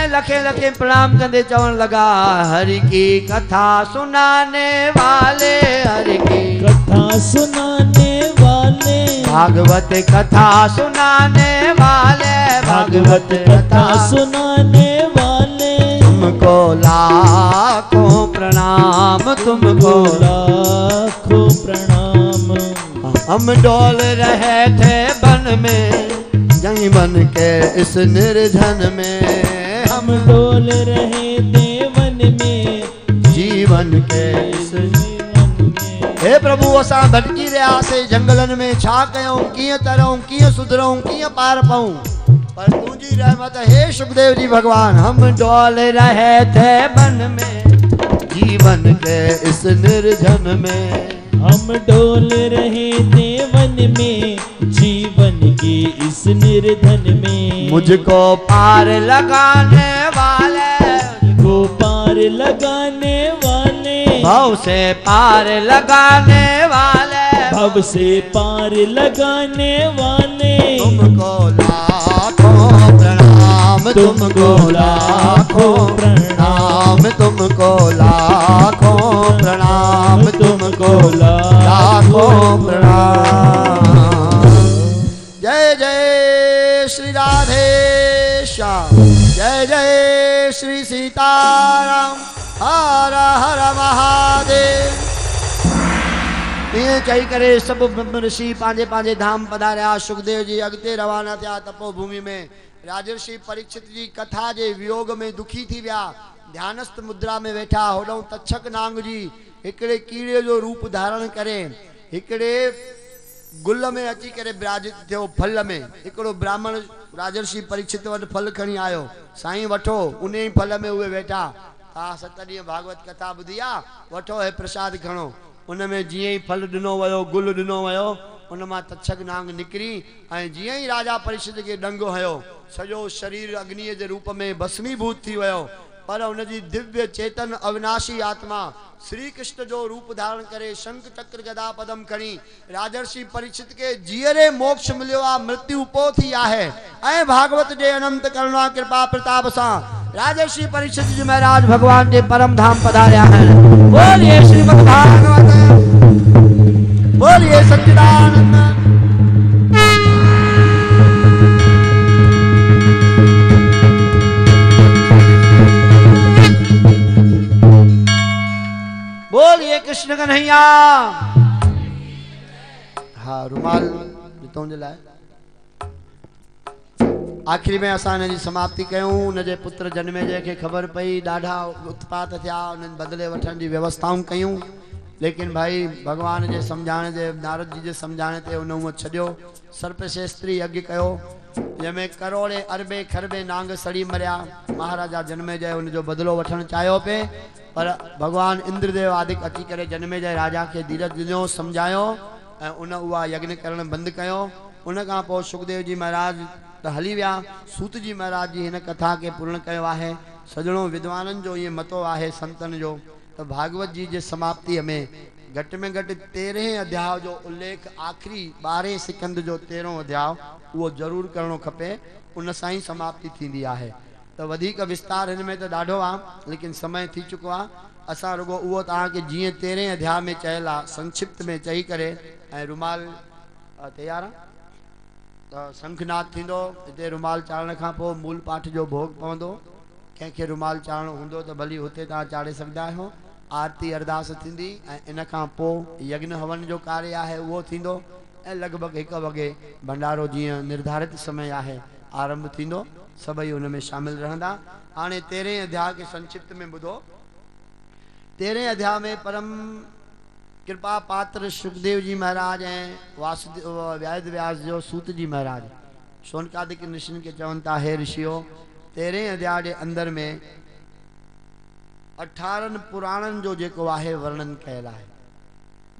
लखे लखे प्रणाम कंदे चवन लगा हरि की कथा सुनाने वाले, हरि की कथा सुनाने वाले, भागवत कथा सुनाने वाले, भागवत कथा सुनाने वाले, तुमको लाखों प्रणाम, तुमको लाखों प्रणाम। हम डोल रहे थे वन में जहीं बन के इस निर्जन में, हम डोल रहे थे वन में जीवन के इस जीवन में। हे प्रभु असां भटकी रहा से जंगलन में छा कयूं कीअं तरऊं कीअं सुधरूं कीअं पार पाऊं। पर तुझी जय माता। हे सुखदेव जी भगवान, हम डोल रहे थे वन में जीवन के इस निर्जन में, हम डोल रहे थे वन में जीवन के इस निर्धन में। मुझको पार लगाने वाले, को पार लगाने वाले, भव से पार लगाने वाले, भव से पार लगाने वाले, तुमको लाखों प्रणाम, तुमको लाखों प्रणाम, तुमको लाखों प्रणाम, तुमको लाखों प्रणाम। जय जय श्री राधे श्याम, जय जय श्री सीताराम, हर हर महादेव। चई करे सब ब्रह्म ऋषि पांजे पांजे धाम पधारिया। सुखदेव जी अगते रवाना थिया तपोभूमि में। राजर्षि परीक्षित जी कथा जे वियोग में दुखी थी विया, ध्यानस्थ मुद्रा में वेठा। होॾों तक्षक नांग जी हिकिड़े कीड़े जो रूप धारण करे हिकिड़े गुल में अची करे विराजित थियो। फल में हिकिड़ो ब्राह्मण राजर्षि परीक्षित वटि फल खणी आयो, साईं वठो। उन ई फल में उहे वेठा। हा 7 ॾींहं भागवत कथा ॿुधी आहे, वठो हे प्रसाद खणो। उनमें जीअं ई फल ॾिनो वियो, गुल ॾिनो वियो, उन मां तक्षक नांग निकिरी ऐं जीअं ई राजा परीक्षित खे डंग हयो, सॼो शरीर अग्नीअ जे रूप में भस्मीभूत थी वियो। पर उनजी दिव्य चेतन अविनाशी आत्मा श्री कृष्ण जो रूप धारण करे शंख चक्र गदा पदम खणी राजर्षि परीक्षित के जीअरे मोक्ष मिलियो आहे, मृत्यु पो थी आहे। ऐं भागवत जे अनंत करुणा कृपा प्रताप सां राजर्षि परीक्षित जी महाराज भगवान के परम धाम पधारिया हैं। बोलिए श्रीमद् भागवत, बोलिए सच्चिदानंद। बोलिए कृष्ण कन्हैया। हाँ रुमाल ॾिठो जे लाइ। आखिरी में असां हिन जी समाप्ति कयूं। हुनजे पुत्र जनमेजय खे ख़बर पई, ॾाढा उत्पात थिया, उन्हनि बदिले वठण जी व्यवस्थाऊं कयूं। लेकिन भाई भगवान जे सम्झाइण जे, नारद जी जे सम्झाइण ते उन उहो छॾियो। सर्पशेस्त्री यज्ञ कयो, जंहिंमें करोड़े अरबे खरबे नांग सड़ी मरिया। महाराजा जनमेजय उनजो बदिलो वठणु चाहियो पे, पर भगवान इंद्रदेव आदिक अची करे जनमेजय राजा के धीरज ॾिनो, सम्झायो ऐं उन उहा यज्ञ करणु बंदि कयो। उन खां पोइ सुखदेव जी महाराज त हली विया। सूत जी महाराज जी हिन कथा के पूर्ण कयो आहे। सजणों विद्वाननि जो ये मतो आहे, संतन जो, त भागवत जी जे समाप्ति में घटि में घटि 13 अध्याय जो उल्लेख आखिरी 12 सिकंद जो 13 अध्याय उहो ज़रूर करणो खपे। उन सां ई समाप्ति थींदी आहे। त वधिक विस्तार हिन में त ॾाढो आहे, लेकिन समय थी चुको आहे। असां रुगो उहो तव्हांखे जीअं 13 अध्याय में चयल आहे संक्षिप्त में चई करे ऐं रुमाल तयार आहे त शंखनाद थींदो। हिते रुमाल चाढ़ण खां पोइ मूल पाठ जो भोग पवंदो। कंहिंखे रुमाल चाढ़णो हूंदो त भली हुते तव्हां चाढ़े सघंदा आहियो। आरती अरदास थींदी ऐं इन खां पोइ यज्ञ हवन जो कार्य आहे उहो थींदो ऐं लॻभॻि 1 वॻे भंडारो जीअं निर्धारित समय आहे आरंभ थींदो। सभई उन में शामिल रहंदा। हाणे 13 अध्याय के संक्षिप्त में ॿुधो। 13 अध्याय में परम कृपा पात्र सुखदेव जी महाराज ऐं वासुदेव वेद व्यास जो सूत जी महाराज शौनकादिक ऋषिनि के चवनि था, हे ऋषियो 13 अध्याय जे अंदर में 18 पुराणनि जो जेको आहे वर्णन कयल आहे।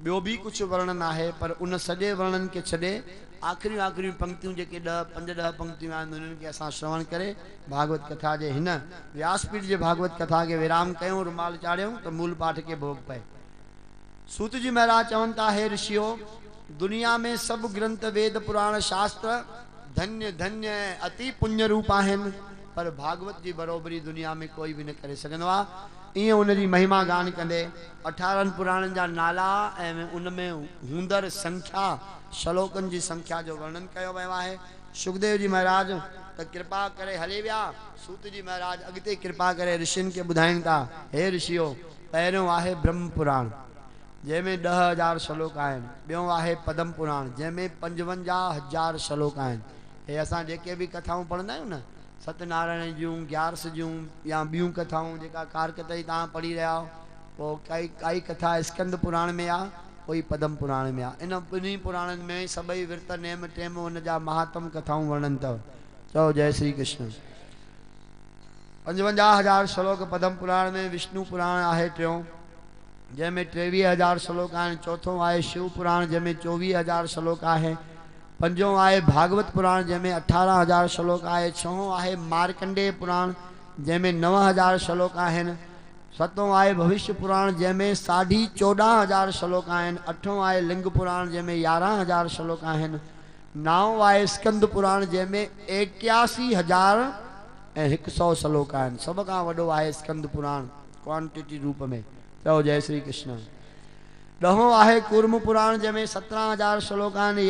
ॿियो बि कुझु वर्णन आहे, पर उन सॼे वर्णन के छॾे आखिरी पंक्तियूं जेके 5-10 पंक्तियूं आहिनि उन्हनि खे असां श्रवण करे भागवत कथा जे हिन व्यासपीठ जे भागवत कथा के विराम कयूं, रुमाल चाढ़ियूं त मूल पाठ के भोग पए। सूत जी महाराज चवनि था, हे ऋषियो दुनिया में सब ग्रंथ वेद पुराण शास्त्र धन्य धन्य अति पुण्य रूप आहिनि, पर भागवत जी बरोबरी दुनिया में कोई भी न करे सघंदो आहे। ईअं उनजी महिमा गान कंदे 18 पुराणनि जा नाला ऐं उनमें हूंदड़ संख्या श्लोकनि जी संख्या जो वर्णन कयो वियो आहे। सुखदेव जी महाराज त कृपा करे हली विया। सूत जी महाराज अॻिते कृपा करे ऋषियुनि खे ॿुधाइनि था, हे ऋषियो पहिरियों आहे ब्रह्म पुराण जंहिंमें 10,000 श्लोक आहिनि। ॿियों आहे पद्म पुराण जंहिंमें 55,000 श्लोक आहिनि। हे असां जेके बि कथाऊं पढ़ंदा आहियूं न, सत्यनारायण जूं, ग्यारस जूं या ॿियूं कथाऊं जेका कारकतई तव्हां पढ़ी रहिया हो, पोइ काई कथा स्कंद पुराण में आहे, कोई पद्म पुराण में आहे। इन ॿिन्ही पुराणनि में सभई विर्त नेम टेम उन जा महात्म कथाऊं वर्णन अथव। चओ जय श्री कृष्ण। 55,000 श्लोक पद्म पुराण में, विष्णु पुराण आहे टियों जंहिंमें 23,000 श्लोक आहिनि, चौथों आहे शिव पुराण जंहिंमें 24,000 श्लोक आहे, पंजों आहे भागवत पुराण जंहिंमें 18,000 श्लोक आहे, छहों आहे मार्कंडेय पुराण जंहिंमें 9,000 श्लोक आहिनि, सतों आहे भविष्य पुराण जंहिंमें 14,500 श्लोक आहिनि, अठों आहे लिंग पुराण जंहिंमें 11,000 श्लोक आहिनि, नाओं आहे स्कंद पुराण जंहिंमें 81,100 श्लोक आहिनि। सभ खां वॾो आहे स्कंद पुराण क्वांटिटी रूप में। चओ जय श्री कृष्ण। ॾहों आहे कूर्म पुराण जंहिंमें 17,000 श्लोक आहिनि,